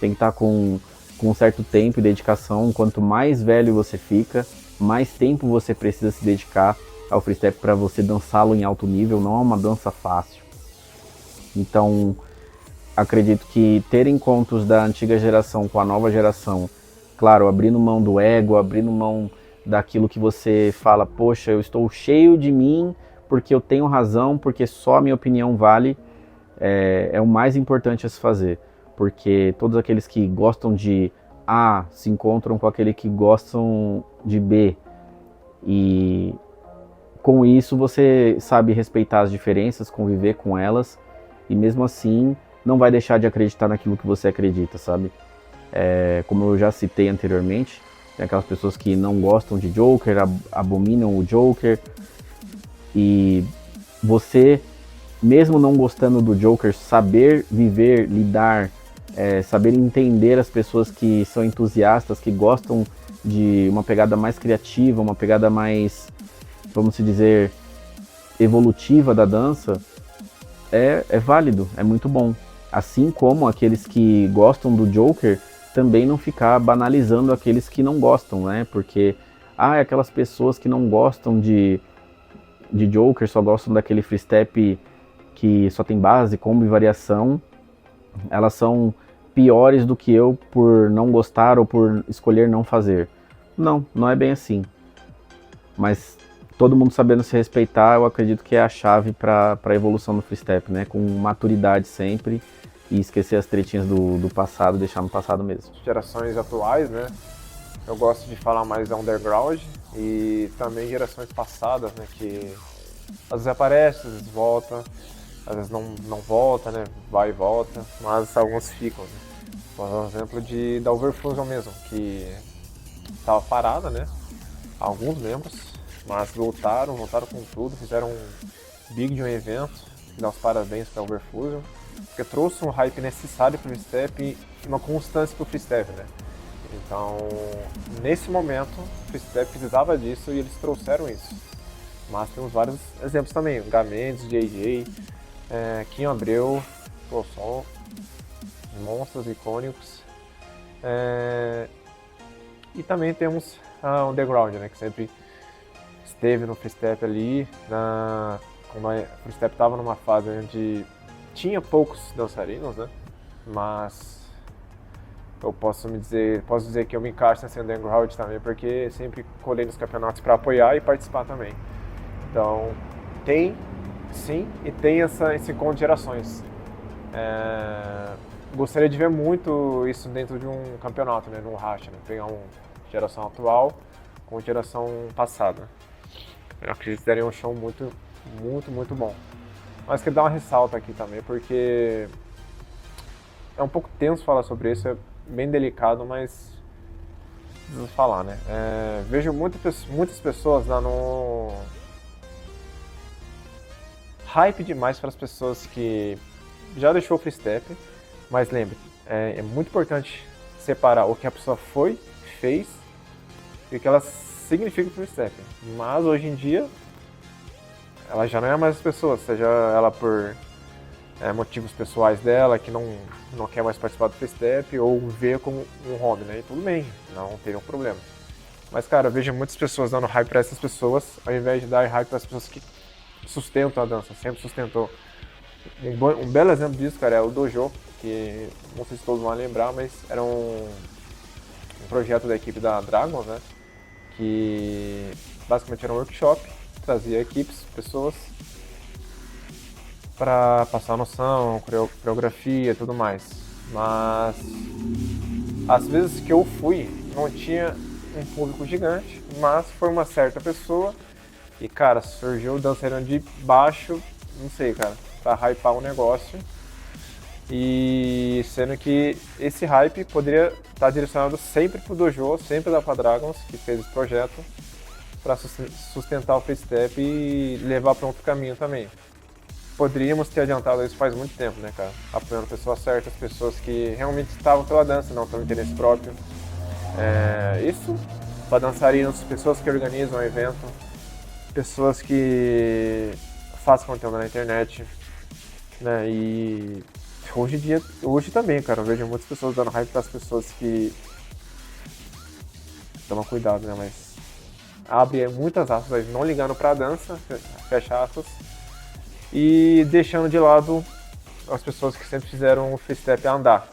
tem que estar com um certo tempo e dedicação. Quanto mais velho você fica, mais tempo você precisa se dedicar ao freestep para você dançá-lo em alto nível. Não é uma dança fácil. Então, acredito que ter encontros da antiga geração com a nova geração, claro, abrindo mão do ego, abrindo mão daquilo que você fala, poxa, eu estou cheio de mim porque eu tenho razão, porque só a minha opinião vale, é o mais importante a se fazer. Porque todos aqueles que gostam de A se encontram com aquele que gostam de B. E com isso você sabe respeitar as diferenças, conviver com elas, e mesmo assim não vai deixar de acreditar naquilo que você acredita, sabe? Como eu já citei anteriormente, tem aquelas pessoas que não gostam de Joker, abominam o Joker, e você, mesmo não gostando do Joker, saber viver, lidar, saber entender as pessoas que são entusiastas, que gostam de uma pegada mais criativa, uma pegada mais, vamos dizer, evolutiva da dança, é válido, é muito bom. Assim como aqueles que gostam do Joker, também não ficar banalizando aqueles que não gostam, né? Porque, aquelas pessoas que não gostam de Joker, só gostam daquele freestep que só tem base, combo e variação, elas são piores do que eu por não gostar ou por escolher não fazer. Não é bem assim. Mas todo mundo sabendo se respeitar, eu acredito que é a chave para a evolução do freestep, né? Com maturidade sempre, e esquecer as tretinhas do passado, deixar no passado mesmo. Gerações atuais, né? Eu gosto de falar mais da underground, e também gerações passadas, né? Que às vezes aparece, às vezes volta, às vezes não volta, né? Vai e volta, mas alguns ficam, né? Vou dar um exemplo da Overfusion mesmo, que estava parada, né? Alguns membros, mas voltaram com tudo, fizeram um big de um evento, dar os parabéns para a Overfusion, porque trouxe um hype necessário para o freestep e uma constância para o freestep, né? Então, nesse momento, o freestep precisava disso e eles trouxeram isso. Mas temos vários exemplos também, o Gamendes, JJ, Kim Abreu, pô, só monstros icônicos. E também temos o Underground, né, que sempre esteve no freestep ali, quando o freestep estava numa fase onde tinha poucos dançarinos, né, mas eu posso dizer que eu me encaixo nesse Underground também, porque sempre colei nos campeonatos para apoiar e participar também. Então, tem, sim, e tem esse encontro de gerações. Gostaria de ver muito isso dentro de um campeonato, né, num racha, né, pegar uma geração atual com geração passada. Eu acredito que daria um show muito, muito, muito bom. Mas queria dar uma ressalta aqui também, porque é um pouco tenso falar sobre isso, é bem delicado, mas preciso falar, né. Vejo muitas pessoas dando hype demais para as pessoas que já deixou o freestep, mas lembre, é muito importante separar o que a pessoa fez e o que ela significa pro freestep. Mas hoje em dia, ela já não é mais as pessoas, seja ela por motivos pessoais dela, que não quer mais participar do freestep, ou vê como um hobby, né? E tudo bem, não tem nenhum problema. Mas, cara, eu vejo muitas pessoas dando hype para essas pessoas, ao invés de dar hype para as pessoas que sustentam a dança, sempre sustentou. Um belo exemplo disso, cara, é o Dojo, que não sei se todos vão lembrar, mas era um projeto da equipe da Dragons, né? Que basicamente era um workshop, trazia equipes, pessoas, para passar noção, coreografia e tudo mais. Mas às vezes que eu fui, não tinha um público gigante, mas foi uma certa pessoa e, cara, surgiu o dançarino de baixo, não sei, cara, pra hypar o negócio. E sendo que esse hype poderia estar direcionado sempre pro Dojo, sempre da Dragons, que fez esse projeto, para sustentar o freestep e levar para outro caminho também. Poderíamos ter adiantado isso faz muito tempo, né, cara? Apoiando pessoas certas, pessoas que realmente estavam pela dança, não pelo interesse próprio. Isso para dançarinos, pessoas que organizam o evento, pessoas que fazem conteúdo na internet, né? E hoje também, cara, eu vejo muitas pessoas dando hype para as pessoas que tomam cuidado, né? Mas abre muitas aspas, não ligando para a dança, fecha aspas, e deixando de lado as pessoas que sempre fizeram o freestep andar,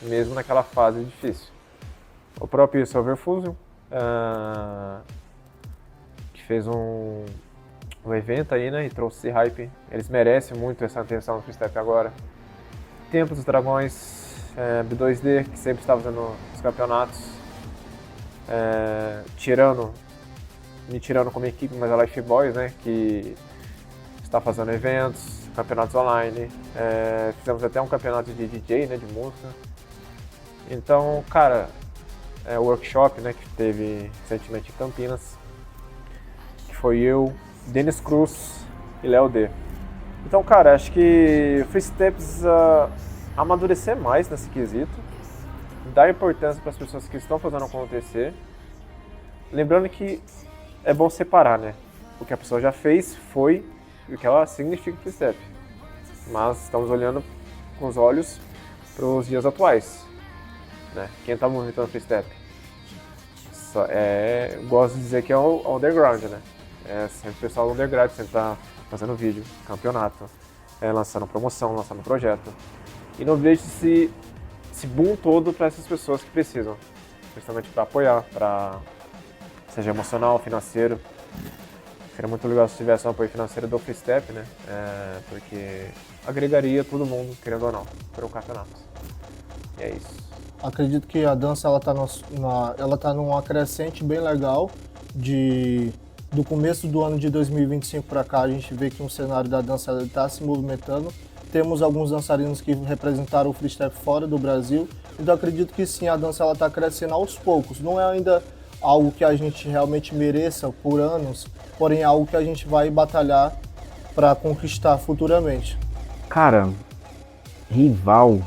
mesmo naquela fase difícil. O próprio Silver Fusion, que fez um evento aí, né, e trouxe esse hype. Eles merecem muito essa atenção no freestep agora. Templo dos Dragões, B2D, que sempre estava fazendo os campeonatos, me tirando como equipe, mas a Life Boys, né, que está fazendo eventos, campeonatos online, fizemos até um campeonato de DJ, né, de música. Então, cara, o workshop, né, que teve recentemente em Campinas, que foi eu, Denis Cruz e Léo D. Então, cara, acho que o freestep precisa amadurecer mais nesse quesito, dar importância para as pessoas que estão fazendo acontecer, lembrando que é bom separar, né, o que a pessoa já fez, foi, e o que ela significa freestep. Mas estamos olhando com os olhos para os dias atuais, né? Quem está movimentando freestep? Eu gosto de dizer que é o underground, né? Sempre o pessoal do underground sempre está fazendo vídeo, campeonato, lançando promoção, lançando projeto. E não vejo esse boom todo para essas pessoas que precisam, principalmente para apoiar, seja emocional, financeiro. Seria muito legal se tivesse um apoio financeiro do freestep, né? Porque agregaria todo mundo, querendo ou não, para o campeonato. E é isso. Acredito que a dança ela tá numa crescente bem legal. Do começo do ano de 2025 para cá, a gente vê que o cenário da dança está se movimentando. Temos alguns dançarinos que representaram o freestep fora do Brasil. Então acredito que sim, a dança está crescendo aos poucos. Não é ainda algo que a gente realmente mereça por anos, porém é algo que a gente vai batalhar para conquistar futuramente. Cara, rival.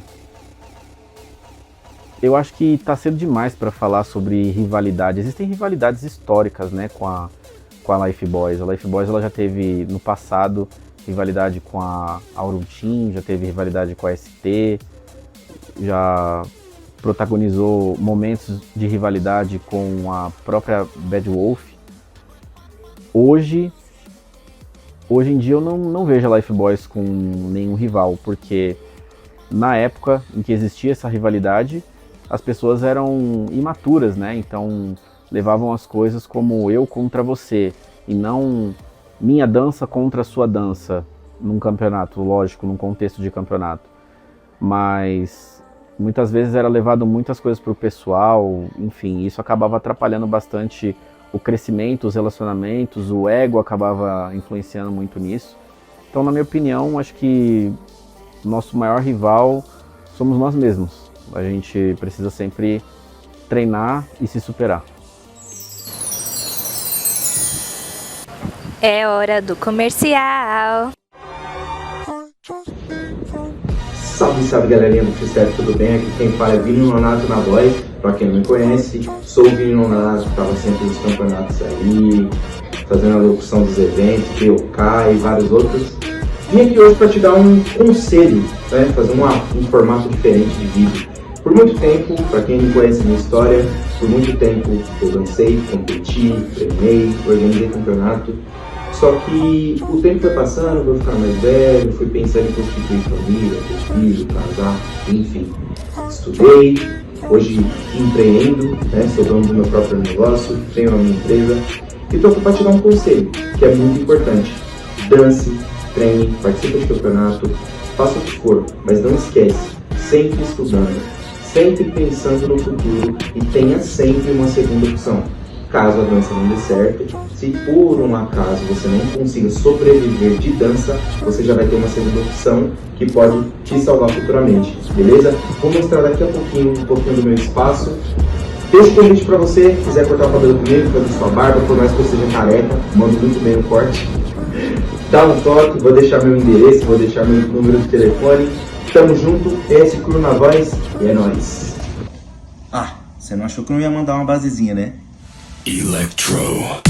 Eu acho que tá cedo demais para falar sobre rivalidade. Existem rivalidades históricas, né, com a com a Life Boys. A Life Boys ela já teve no passado rivalidade com a Aurum Team, já teve rivalidade com a ST, já protagonizou momentos de rivalidade com a própria Bad Wolf. Hoje em dia eu não vejo a Life Boys com nenhum rival, porque na época em que existia essa rivalidade, as pessoas eram imaturas, né? Então levavam as coisas como eu contra você, e não minha dança contra a sua dança num campeonato, lógico, num contexto de campeonato. Mas muitas vezes era levado muitas coisas pro pessoal, enfim, isso acabava atrapalhando bastante o crescimento, os relacionamentos, o ego acabava influenciando muito nisso. Então, na minha opinião, acho que nosso maior rival somos nós mesmos. A gente precisa sempre treinar e se superar. É hora do comercial. Salve, salve galerinha do Freestyle, tudo bem? Aqui quem fala é Vini Nonato na voz. Pra quem não me conhece, sou o Vini Nonato, que estava sempre nos campeonatos aí, fazendo a locução dos eventos, POK e vários outros. Vim aqui hoje para te dar um conselho, né? Fazer um formato diferente de vídeo. Por muito tempo, para quem não conhece a minha história, por muito tempo eu dancei, competi, treinei, organizei campeonato. Só que o tempo foi passando, eu vou ficar mais velho, fui pensando em constituir família, ter filho, casar, enfim. Estudei, hoje empreendo, né? Sou dono do meu próprio negócio, tenho a minha empresa. E estou aqui para te dar um conselho, que é muito importante. Dance, treine, participe de campeonato, faça o que for, mas não esquece, sempre estudando, sempre pensando no futuro e tenha sempre uma segunda opção. Caso a dança não dê certo, se por um acaso você não consiga sobreviver de dança, você já vai ter uma segunda opção que pode te salvar futuramente, beleza? Vou mostrar daqui a pouquinho um pouquinho do meu espaço. Deixo o convite para você, quiser cortar o cabelo comigo, fazer sua barba, por mais que eu seja careca, mando muito bem no corte. Dá um toque, vou deixar meu endereço, vou deixar meu número de telefone. Tamo junto, PS Crew na voz e é nóis. Ah, você não achou que eu não ia mandar uma basezinha, né? Electro.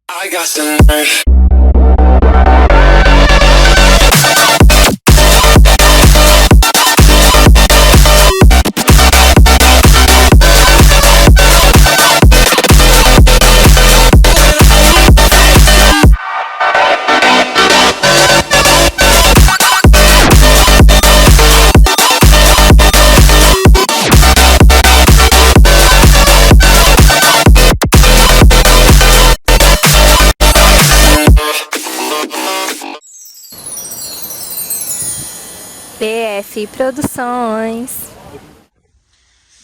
I got some nerve. BF Produções.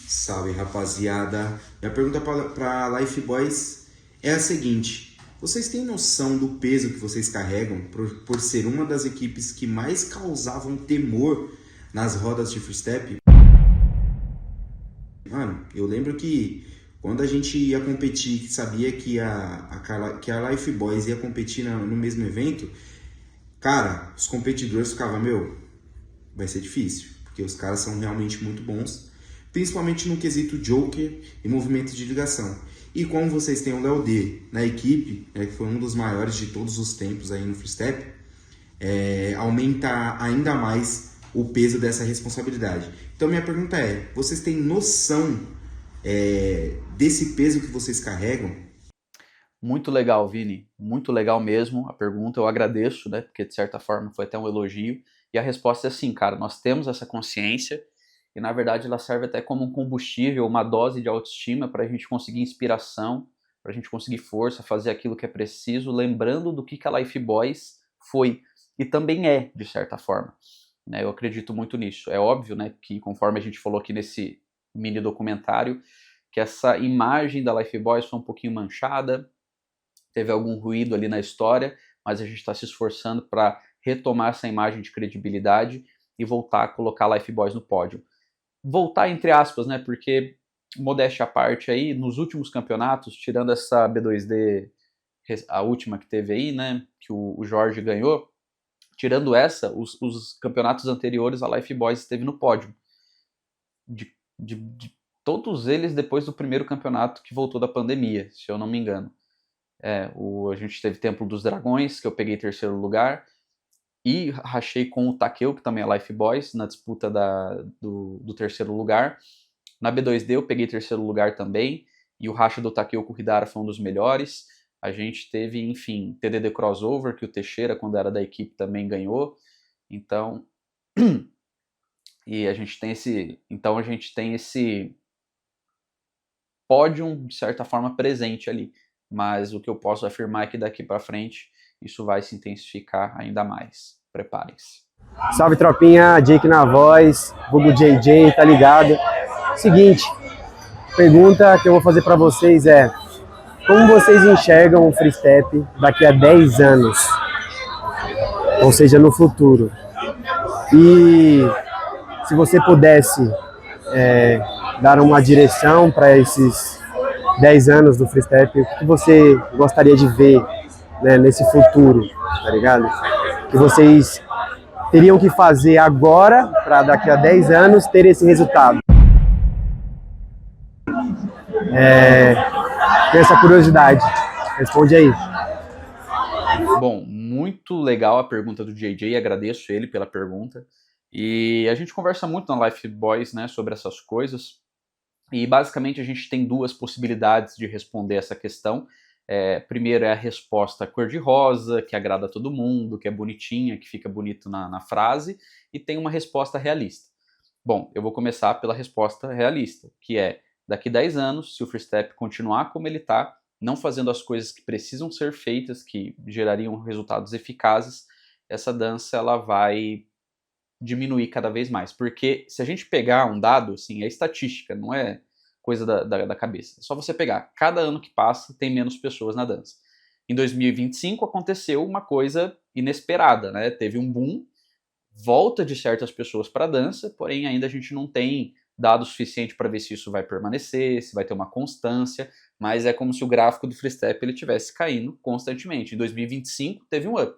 Salve, rapaziada. Minha pergunta para Life Boys é a seguinte: vocês têm noção do peso que vocês carregam por ser uma das equipes que mais causavam temor nas rodas de freestep? Mano, eu lembro que quando a gente ia competir, sabia que a Life Boys ia competir no mesmo evento, cara, os competidores ficavam, vai ser difícil, porque os caras são realmente muito bons, principalmente no quesito Joker e movimento de ligação. E como vocês têm o Léo D na equipe, que foi um dos maiores de todos os tempos aí no freestep, aumenta ainda mais o peso dessa responsabilidade. Então minha pergunta é, vocês têm noção desse peso que vocês carregam? Muito legal, Vini. Muito legal mesmo a pergunta. Eu agradeço, né? Porque de certa forma foi até um elogio. E a resposta é assim, cara, nós temos essa consciência e na verdade ela serve até como um combustível, uma dose de autoestima para a gente conseguir inspiração, para a gente conseguir força, fazer aquilo que é preciso, lembrando do que a Life Boys foi e também é, de certa forma. Né? Eu acredito muito nisso. É óbvio, né, que conforme a gente falou aqui nesse mini documentário, que essa imagem da Life Boys foi um pouquinho manchada, teve algum ruído ali na história, mas a gente está se esforçando para retomar essa imagem de credibilidade e voltar a colocar a Life Boys no pódio. Voltar entre aspas, né? Porque modéstia à parte aí, nos últimos campeonatos, tirando essa B2D, a última que teve aí, né, que o Jorge ganhou, tirando essa, os campeonatos anteriores, a Lifeboys esteve no pódio. De todos eles depois do primeiro campeonato que voltou da pandemia, se eu não me engano. A gente teve Templo dos Dragões, que eu peguei 3º lugar, e rachei com o Takeo, que também é Lifeboys, na disputa do 3º lugar. Na B2D eu peguei 3º lugar também, e o racha do Takeo com o Hidara foi um dos melhores. A gente teve, enfim, TDD Crossover, que o Teixeira, quando era da equipe, também ganhou. Então, a gente tem esse pódio, de certa forma, presente ali. Mas o que eu posso afirmar é que daqui para frente isso vai se intensificar ainda mais. Preparem-se. Salve, tropinha, Jake na voz, vulgo JJ, tá ligado? Seguinte, pergunta que eu vou fazer para vocês é: como vocês enxergam o freestep daqui a 10 anos? Ou seja, no futuro. E se você pudesse dar uma direção para esses 10 anos do freestep, o que você gostaria de ver, né, nesse futuro, tá ligado? Que vocês teriam que fazer agora para daqui a 10 anos ter esse resultado? Com essa curiosidade, responde aí. Bom, muito legal a pergunta do JJ, agradeço ele pela pergunta. E a gente conversa muito na Lifeboys, né, sobre essas coisas. E basicamente a gente tem 2 possibilidades de responder essa questão. Primeiro é a resposta cor-de-rosa, que agrada a todo mundo, que é bonitinha, que fica bonito na frase. E tem uma resposta realista. Bom, eu vou começar pela resposta realista, que é: daqui 10 anos, se o freestep continuar como ele está, não fazendo as coisas que precisam ser feitas, que gerariam resultados eficazes, essa dança ela vai diminuir cada vez mais. Porque se a gente pegar um dado, assim, é estatística, não é coisa da cabeça. É só você pegar. Cada ano que passa, tem menos pessoas na dança. Em 2025 aconteceu uma coisa inesperada, né? Teve um boom, volta de certas pessoas para a dança, porém ainda a gente não tem dado suficiente para ver se isso vai permanecer, se vai ter uma constância, mas é como se o gráfico do freestep ele estivesse caindo constantemente. Em 2025 teve um up.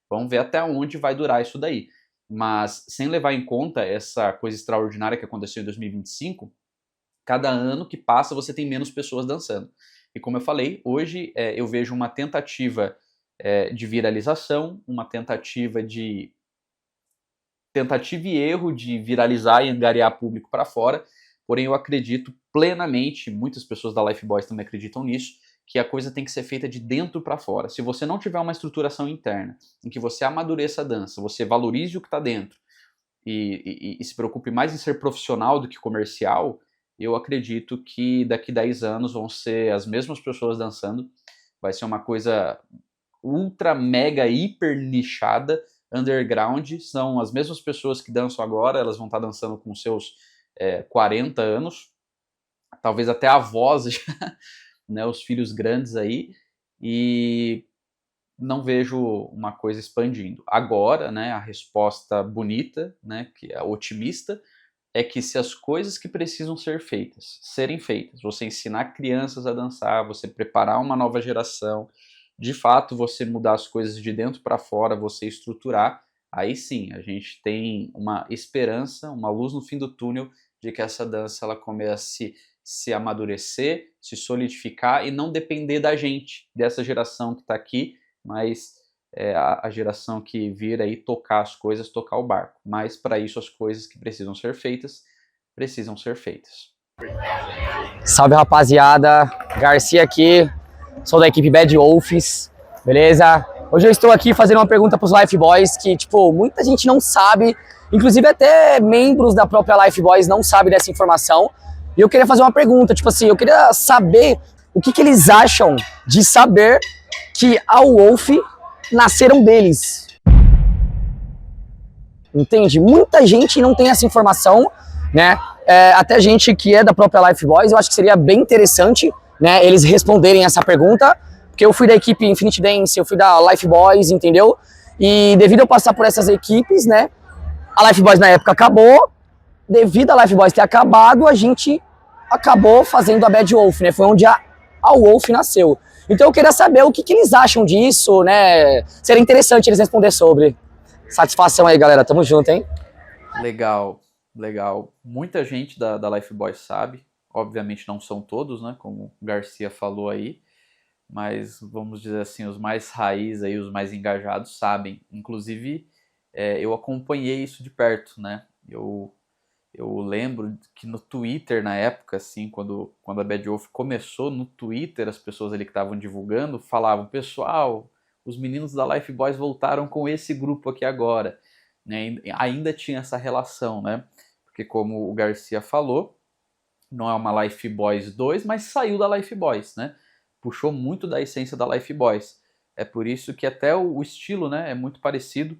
Vamos ver até onde vai durar isso daí. Mas sem levar em conta essa coisa extraordinária que aconteceu em 2025, cada ano que passa você tem menos pessoas dançando. E como eu falei, hoje eu vejo uma tentativa de viralização, uma tentativa e erro de viralizar e angariar público para fora, porém eu acredito plenamente, muitas pessoas da Lifeboys também acreditam nisso, que a coisa tem que ser feita de dentro para fora. Se você não tiver uma estruturação interna, em que você amadureça a dança, você valorize o que está dentro e se preocupe mais em ser profissional do que comercial, eu acredito que daqui 10 anos vão ser as mesmas pessoas dançando, vai ser uma coisa ultra, mega, hiper nichada, underground, são as mesmas pessoas que dançam agora, elas vão estar dançando com seus 40 anos, talvez até avós já, né, os filhos grandes aí, e não vejo uma coisa expandindo. Agora, né, a resposta bonita, né, que é otimista, é que se as coisas que precisam ser feitas, serem feitas, você ensinar crianças a dançar, você preparar uma nova geração, de fato você mudar as coisas de dentro para fora, você estruturar, aí sim, a gente tem uma esperança, uma luz no fim do túnel de que essa dança ela comece a se amadurecer, se solidificar e não depender da gente, dessa geração que está aqui, mas a geração que vir aí tocar as coisas, tocar o barco. Mas para isso as coisas que precisam ser feitas. Salve, rapaziada, Garcia aqui, sou da equipe Bad Wolves, beleza? Hoje eu estou aqui fazendo uma pergunta para os Lifeboys que, tipo, muita gente não sabe, inclusive até membros da própria Lifeboys não sabem dessa informação. E eu queria fazer uma pergunta, tipo assim, eu queria saber o que eles acham de saber que a Wolf nasceram deles. Entende? Muita gente não tem essa informação, né? Até gente que é da própria Lifeboys, eu acho que seria bem interessante, né, eles responderem essa pergunta, porque eu fui da equipe Infinity Dance, eu fui da Lifeboys, entendeu? E devido a eu passar por essas equipes, né, a Lifeboys na época acabou, devido a Lifeboys ter acabado, a gente acabou fazendo a Bad Wolf, né? Foi onde a Wolf nasceu. Então eu queria saber o que eles acham disso, né? Seria interessante eles responder sobre. Satisfação aí, galera. Tamo junto, hein? Legal, legal. Muita gente da Lifeboy sabe. Obviamente não são todos, né? Como o Garcia falou aí. Mas, vamos dizer assim, os mais raiz aí, os mais engajados sabem. Inclusive, eu acompanhei isso de perto, né? Eu lembro que no Twitter, na época, assim, quando a Bad Wolf começou, no Twitter, as pessoas ali que estavam divulgando falavam: pessoal, os meninos da Lifeboys voltaram com esse grupo aqui agora. Né? Ainda tinha essa relação, né? Porque como o Garcia falou, não é uma Lifeboys 2, mas saiu da Lifeboys, né? Puxou muito da essência da Lifeboys. É por isso que até o estilo, né, é muito parecido.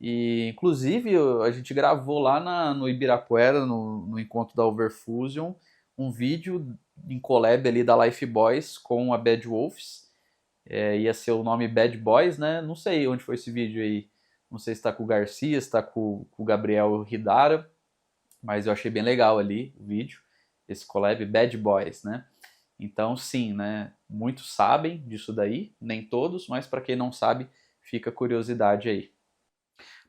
E, inclusive, a gente gravou lá no Ibirapuera, no encontro da Overfusion, um vídeo em collab ali da Lifeboys com a Bad Wolves. Ia ser o nome Bad Boys, né? Não sei onde foi esse vídeo aí. Não sei se está com o Garcia, se está com o Gabriel Hidara. Mas eu achei bem legal ali o vídeo. Esse collab Bad Boys, né? Então, sim, né? Muitos sabem disso daí, nem todos, mas para quem não sabe, fica a curiosidade aí.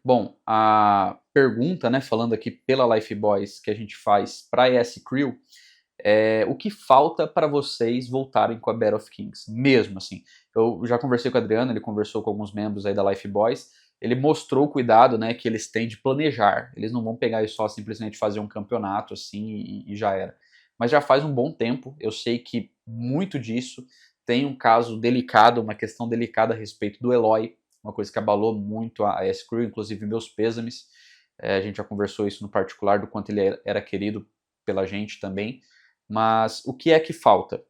Bom, a pergunta, né, falando aqui pela Lifeboys que a gente faz para a ES Crew, o que falta para vocês voltarem com a Battle of Kings? Mesmo assim, eu já conversei com o Adriano, ele conversou com alguns membros aí da Lifeboys, ele mostrou o cuidado, né, que eles têm de planejar. Eles não vão pegar e só simplesmente fazer um campeonato assim e já era. Mas já faz um bom tempo, eu sei que muito disso tem um caso delicado, uma questão delicada a respeito do Eloy, uma coisa que abalou muito a S-Crew, inclusive meus pêsames. A gente já conversou isso no particular, do quanto ele era querido pela gente também. Mas o que é que falta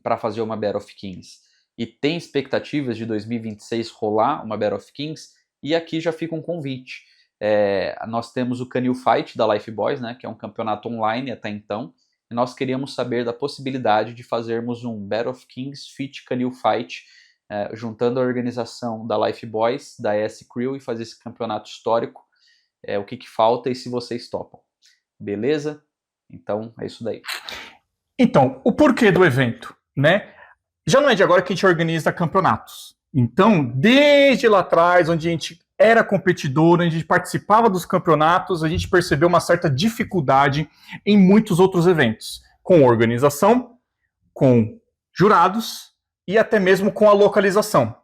para fazer uma Battle of Kings? E tem expectativas de 2026 rolar uma Battle of Kings? E aqui já fica um convite. Nós temos o Canil Fight da Lifeboys, né, que é um campeonato online até então. E nós queríamos saber da possibilidade de fazermos um Battle of Kings Fit Canil Fight, juntando a organização da Lifeboys, da ES Crew e fazer esse campeonato histórico. O que falta e se vocês topam. Beleza? Então, é isso daí. Então, o porquê do evento, né? Já não é de agora que a gente organiza campeonatos. Então, desde lá atrás, onde a gente era competidor, onde a gente participava dos campeonatos, a gente percebeu uma certa dificuldade em muitos outros eventos, com organização, com jurados e até mesmo com a localização.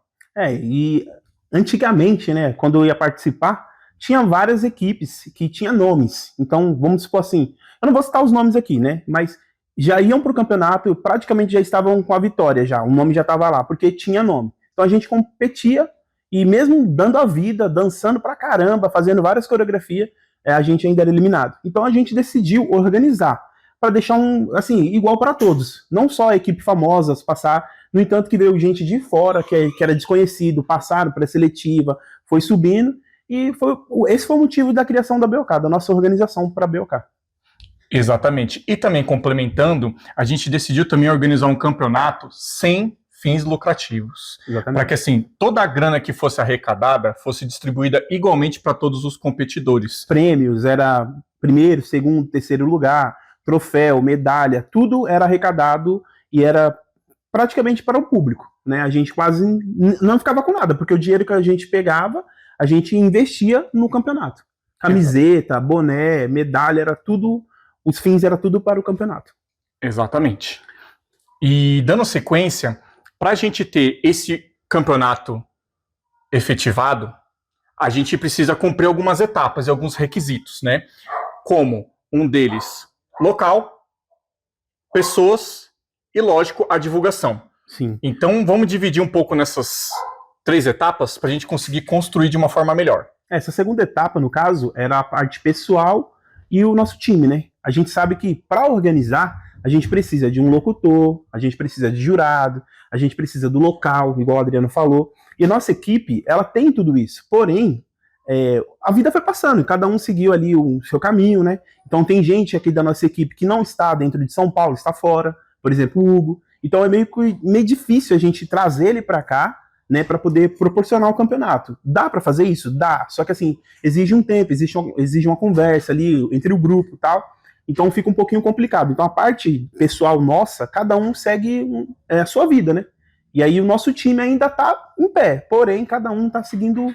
E antigamente, né, quando eu ia participar, tinha várias equipes que tinham nomes. Então, vamos supor assim, eu não vou citar os nomes aqui, né, mas já iam para o campeonato, praticamente já estavam com a vitória já, o nome já estava lá, porque tinha nome. Então a gente competia, e mesmo dando a vida, dançando pra caramba, fazendo várias coreografias, a gente ainda era eliminado. Então a gente decidiu organizar, para deixar assim, igual para todos. Não só a equipe famosa passar, no entanto que veio gente de fora, que era desconhecido, passaram para a seletiva, foi subindo, e esse foi o motivo da criação da BOK, da nossa organização para a BOK. Exatamente. E também complementando, a gente decidiu também organizar um campeonato sem fins lucrativos. Para que assim, toda a grana que fosse arrecadada fosse distribuída igualmente para todos os competidores. Prêmios, era primeiro, segundo, terceiro lugar, troféu, medalha, tudo era arrecadado e era praticamente para o público, né? A gente quase não ficava com nada, porque o dinheiro que a gente pegava, a gente investia no campeonato. Camiseta, boné, medalha, era tudo, os fins era tudo para o campeonato. Exatamente. E dando sequência, para a gente ter esse campeonato efetivado, a gente precisa cumprir algumas etapas e alguns requisitos, né? Como um deles, local, pessoas e, lógico, a divulgação. Sim. Então, vamos dividir um pouco nessas 3 etapas para a gente conseguir construir de uma forma melhor. Essa segunda etapa, no caso, era a parte pessoal e o nosso time, né? A gente sabe que para organizar, a gente precisa de um locutor, a gente precisa de jurado, a gente precisa do local, igual o Adriano falou. E a nossa equipe, ela tem tudo isso. Porém, a vida foi passando, cada um seguiu ali o seu caminho, né? Então tem gente aqui da nossa equipe que não está dentro de São Paulo, está fora. Por exemplo, o Hugo. Então é meio difícil a gente trazer ele para cá, né, para poder proporcionar o campeonato. Dá para fazer isso? Dá. Só que assim, exige um tempo, exige uma conversa ali entre o grupo e tal. então fica um pouquinho complicado. Então a parte pessoal nossa, cada um segue a sua vida, né? E aí o nosso time ainda tá em pé, porém cada um tá seguindo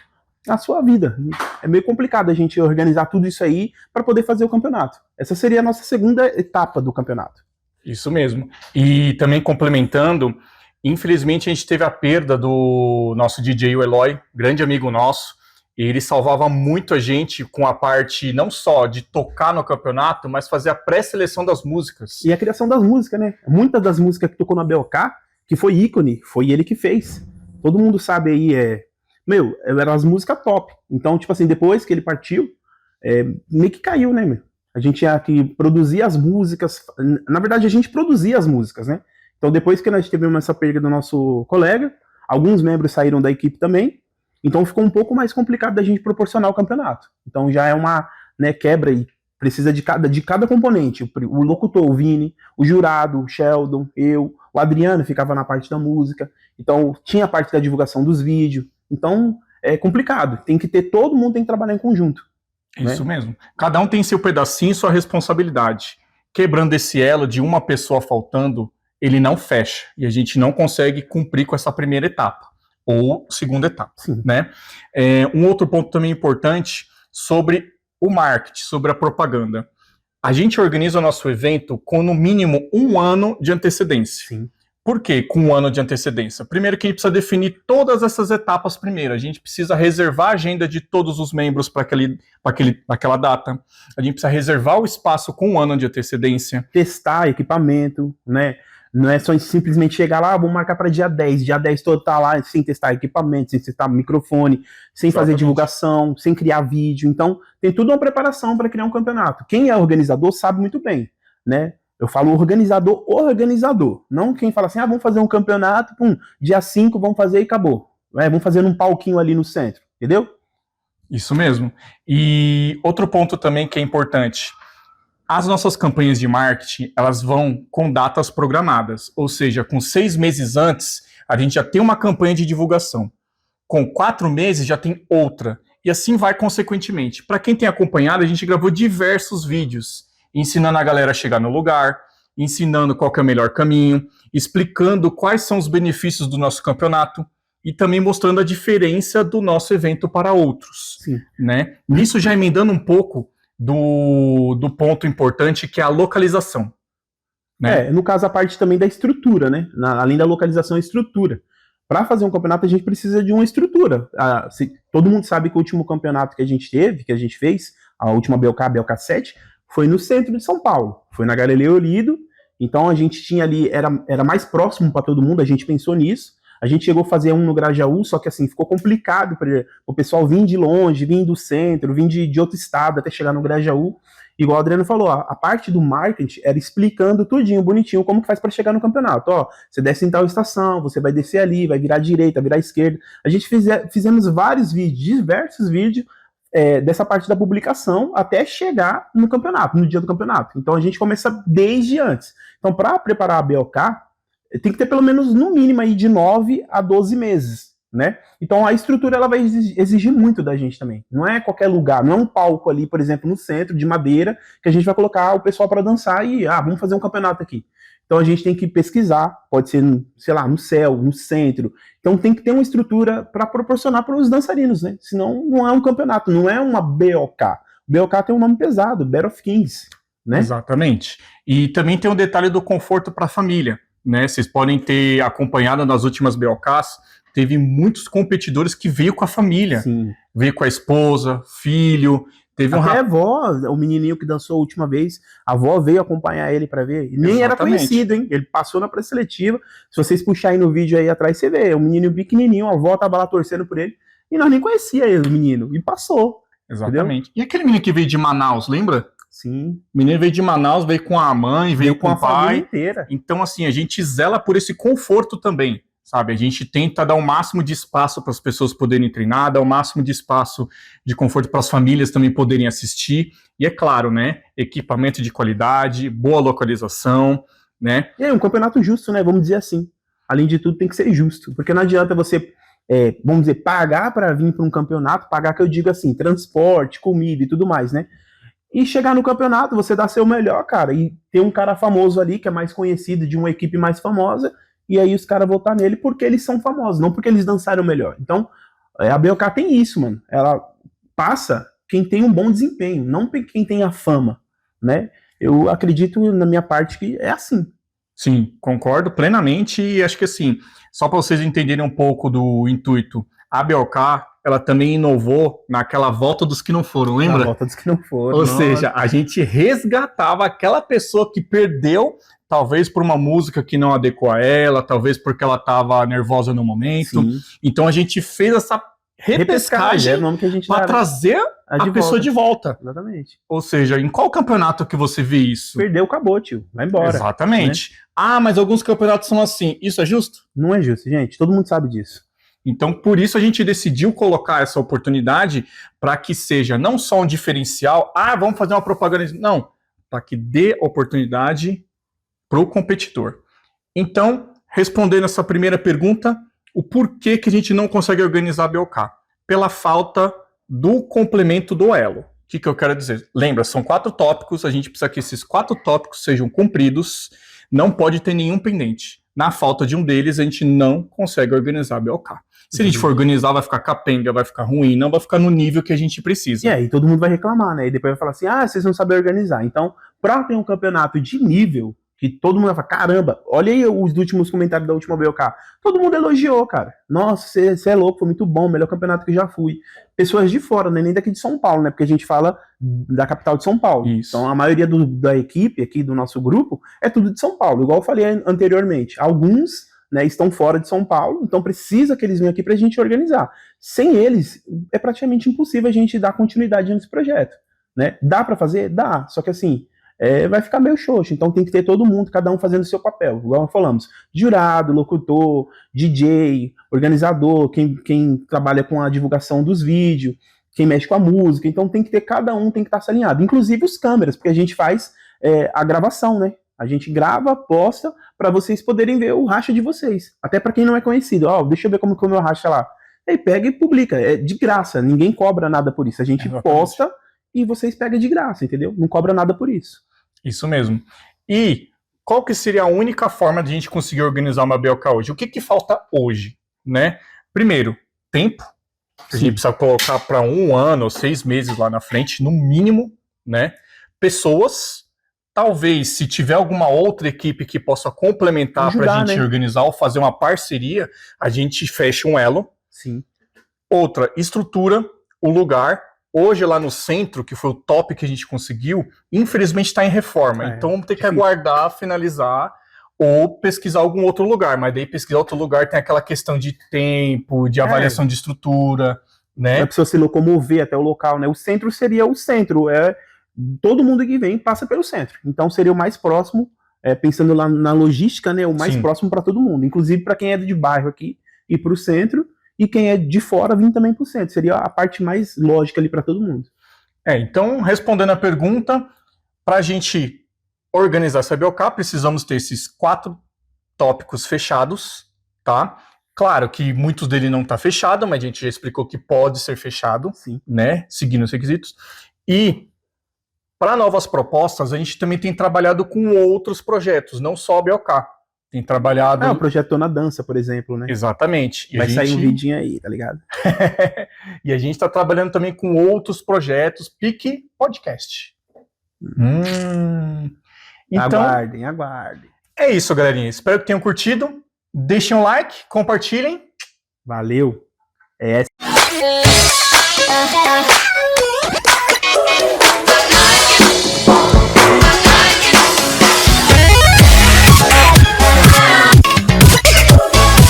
a sua vida. É meio complicado a gente organizar tudo isso aí para poder fazer o campeonato. Essa seria a nossa segunda etapa do campeonato. Isso mesmo. E também complementando, infelizmente a gente teve a perda do nosso DJ, o Eloy, grande amigo nosso. Ele salvava muito a gente com a parte não só de tocar no campeonato, mas fazer a pré-seleção das músicas. E a criação das músicas, né? Muitas das músicas que tocou na BOK, que foi ícone, foi ele que fez. Todo mundo sabe aí, eram as músicas top. Então, tipo assim, depois que ele partiu, meio que caiu, né, meu? A gente tinha que produzir as músicas. Na verdade, a gente produzia as músicas, né? Então, depois que nós tivemos essa perda do nosso colega, alguns membros saíram da equipe também. Então, ficou um pouco mais complicado da gente proporcionar o campeonato. Então, já é uma quebra aí. Precisa de cada componente. O locutor, o Vini, o jurado, o Sheldon, eu, o Adriano ficava na parte da música. Então, tinha a parte da divulgação dos vídeos. Então, é complicado. Todo mundo tem que trabalhar em conjunto. Isso mesmo. Cada um tem seu pedacinho e sua responsabilidade. Quebrando esse elo de uma pessoa faltando, ele não fecha. E a gente não consegue cumprir com essa primeira etapa. Ou segunda etapa. Sim. Né? Um outro ponto também importante sobre o marketing, sobre a propaganda. A gente organiza o nosso evento com no mínimo 1 ano de antecedência. Sim. Por que com 1 ano de antecedência? Primeiro que a gente precisa definir todas essas etapas primeiro. A gente precisa reservar a agenda de todos os membros para aquela data. A gente precisa reservar o espaço com 1 ano de antecedência. Testar equipamento, né? Não é só simplesmente chegar lá, vamos marcar para dia 10. Dia 10 todo tá lá sem testar equipamento, sem testar microfone, sem fazer divulgação, sem criar vídeo. Então, tem tudo uma preparação para criar um campeonato. Quem é organizador sabe muito bem, né? Eu falo organizador. Não quem fala assim, vamos fazer um campeonato, dia 5 vamos fazer e acabou. Vamos fazer num palquinho ali no centro, entendeu? Isso mesmo. E outro ponto também que é importante. As nossas campanhas de marketing, elas vão com datas programadas. Ou seja, com 6 meses antes, a gente já tem uma campanha de divulgação. Com 4 meses, já tem outra. E assim vai consequentemente. Para quem tem acompanhado, a gente gravou diversos vídeos ensinando a galera a chegar no lugar, ensinando qual que é o melhor caminho, explicando quais são os benefícios do nosso campeonato e também mostrando a diferença do nosso evento para outros. Sim. Né? Nisso já emendando um pouco do ponto importante que é a localização. Né? No caso, a parte também da estrutura, né? Além da localização, a estrutura. Para fazer um campeonato, a gente precisa de uma estrutura. Todo mundo sabe que o último campeonato que a gente fez, a última BOK 7, foi no centro de São Paulo. Foi na Galileu Olido. Então a gente tinha ali, era mais próximo para todo mundo, a gente pensou nisso. A gente chegou a fazer um no Grajaú, só que assim, ficou complicado para o pessoal vir de longe, vir do centro, vir de outro estado até chegar no Grajaú. Igual o Adriano falou, a parte do marketing era explicando tudinho, bonitinho, como que faz para chegar no campeonato. Você desce em tal estação, você vai descer ali, vai virar à direita, virar à esquerda. A gente fizemos vários vídeos, diversos vídeos, dessa parte da publicação até chegar no campeonato, no dia do campeonato. Então a gente começa desde antes. Então para preparar a BOK, tem que ter pelo menos no mínimo aí de 9 a 12 meses, né? Então a estrutura ela vai exigir muito da gente também. Não é qualquer lugar, não é um palco ali, por exemplo, no centro de madeira que a gente vai colocar o pessoal para dançar e vamos fazer um campeonato aqui. Então a gente tem que pesquisar, pode ser, sei lá, no céu, no centro. Então tem que ter uma estrutura para proporcionar para os dançarinos, né? Senão não é um campeonato, não é uma BOK. BOK tem um nome pesado, Battle of Kings, né? Exatamente. E também tem um detalhe do conforto para a família, né? Vocês podem ter acompanhado nas últimas BOKs, teve muitos competidores que veio com a família. Sim. Veio com a esposa, filho. Teve Até a avó, o menininho que dançou a última vez, a avó veio acompanhar ele para ver. E nem era conhecido, hein? Ele passou na pré-seletiva. Se vocês puxarem no vídeo aí atrás, você vê. O menino pequenininho, a avó tava lá torcendo por ele. E nós nem conhecia ele, o menino. E passou. Exatamente. Entendeu? E aquele menino que veio de Manaus, lembra? Sim. O menino veio de Manaus, veio com a mãe, veio com o pai. Família inteira. Então, assim, a gente zela por esse conforto também. Sabe, a gente tenta dar o máximo de espaço para as pessoas poderem treinar, dar o máximo de espaço de conforto para as famílias também poderem assistir. E é claro, né, equipamento de qualidade, boa localização, né. É um campeonato justo, né, vamos dizer assim. Além de tudo, tem que ser justo, porque não adianta você, vamos dizer, pagar para vir para um campeonato, pagar que eu digo assim, transporte, comida e tudo mais, né. e chegar no campeonato, você dá seu melhor, cara, e ter um cara famoso ali, que é mais conhecido, de uma equipe mais famosa, e aí os caras votar nele porque eles são famosos, não porque eles dançaram melhor. Então, a BOK tem isso, mano. Ela passa quem tem um bom desempenho, não quem tem a fama, né? Eu acredito, na minha parte, que é assim. Sim, concordo plenamente e acho que assim, só para vocês entenderem um pouco do intuito, a BOK, ela também inovou naquela volta dos que não foram, lembra? Na volta dos que não foram. Ou seja, a gente resgatava aquela pessoa que perdeu, talvez por uma música que não adequou a ela, talvez porque ela estava nervosa no momento. Sim. Então a gente fez essa repescagem é o nome que a gente para dá, trazer a pessoa de volta. Exatamente. Ou seja, em qual campeonato que você vê isso? Perdeu, acabou, tio. Vai embora. Exatamente. Né? Ah, mas alguns campeonatos são assim. Isso é justo? Não é justo, gente. Todo mundo sabe disso. Então, por isso a gente decidiu colocar essa oportunidade para que seja não só um diferencial, vamos fazer uma propaganda. Não, para que dê oportunidade para o competidor. Então, respondendo essa primeira pergunta, o porquê que a gente não consegue organizar a BOK? Pela falta do complemento do elo. O que eu quero dizer? Lembra, são 4 tópicos, a gente precisa que esses 4 tópicos sejam cumpridos, não pode ter nenhum pendente. Na falta de um deles, a gente não consegue organizar a BOK. Se a gente for organizar, vai ficar capenga, vai ficar ruim, não vai ficar no nível que a gente precisa. E aí todo mundo vai reclamar, né? E depois vai falar assim, vocês não sabem organizar. Então, pra ter um campeonato de nível, que todo mundo vai falar, caramba, olha aí os últimos comentários da última BOK. Todo mundo elogiou, cara. Nossa, você é louco, foi muito bom, melhor campeonato que já fui. Pessoas de fora, né? Nem daqui de São Paulo, né? Porque a gente fala da capital de São Paulo. Isso. Então, a maioria da equipe aqui do nosso grupo é tudo de São Paulo, igual eu falei anteriormente. Alguns, né, estão fora de São Paulo, então precisa que eles venham aqui pra gente organizar. Sem eles, é praticamente impossível a gente dar continuidade nesse projeto, né? Dá pra fazer? Dá, só que assim, vai ficar meio xoxo, então tem que ter todo mundo, cada um fazendo o seu papel, igual nós falamos, jurado, locutor, DJ, organizador, quem trabalha com a divulgação dos vídeos, quem mexe com a música, então tem que ter, cada um tem que estar se alinhado, inclusive os câmeras, porque a gente faz a gravação, né? A gente grava, posta, para vocês poderem ver o racha de vocês. Até para quem não é conhecido. Deixa eu ver como que é o meu racha lá. Aí pega e publica. É de graça. Ninguém cobra nada por isso. A gente posta e vocês pegam de graça, entendeu? Não cobra nada por isso. Isso mesmo. E qual que seria a única forma de a gente conseguir organizar uma BOK hoje? O que falta hoje, né? Primeiro, tempo. A gente precisa colocar para 1 ano ou 6 meses lá na frente, no mínimo, né? Pessoas. Talvez, se tiver alguma outra equipe que possa complementar para a gente, né, organizar ou fazer uma parceria, a gente fecha um elo. Sim. Outra, estrutura, o lugar. Hoje, lá no centro, que foi o top que a gente conseguiu, infelizmente está em reforma. Então, vamos ter que aguardar, finalizar ou pesquisar algum outro lugar. Mas daí, pesquisar outro lugar tem aquela questão de tempo, de avaliação de estrutura, né? A pessoa se locomover até o local, né? O centro seria o centro, todo mundo que vem passa pelo centro. Então seria o mais próximo, pensando lá na logística, né, o mais próximo para todo mundo. Inclusive para quem é de bairro aqui, ir para o centro, e quem é de fora vir também para o centro. Seria a parte mais lógica ali para todo mundo. Então, respondendo a pergunta, para a gente organizar essa BOK, precisamos ter esses 4 tópicos fechados, tá? Claro que muitos dele não tá fechado, mas a gente já explicou que pode ser fechado, né, seguindo os requisitos. E para novas propostas, a gente também tem trabalhado com outros projetos, não só a BOK. Tem trabalhado... o projeto na dança, por exemplo, né? Exatamente. Vai sair um vidinho aí, tá ligado? E a gente está trabalhando também com outros projetos, pique podcast. Então, aguardem. É isso, galerinha. Espero que tenham curtido. Deixem um like, compartilhem. Valeu.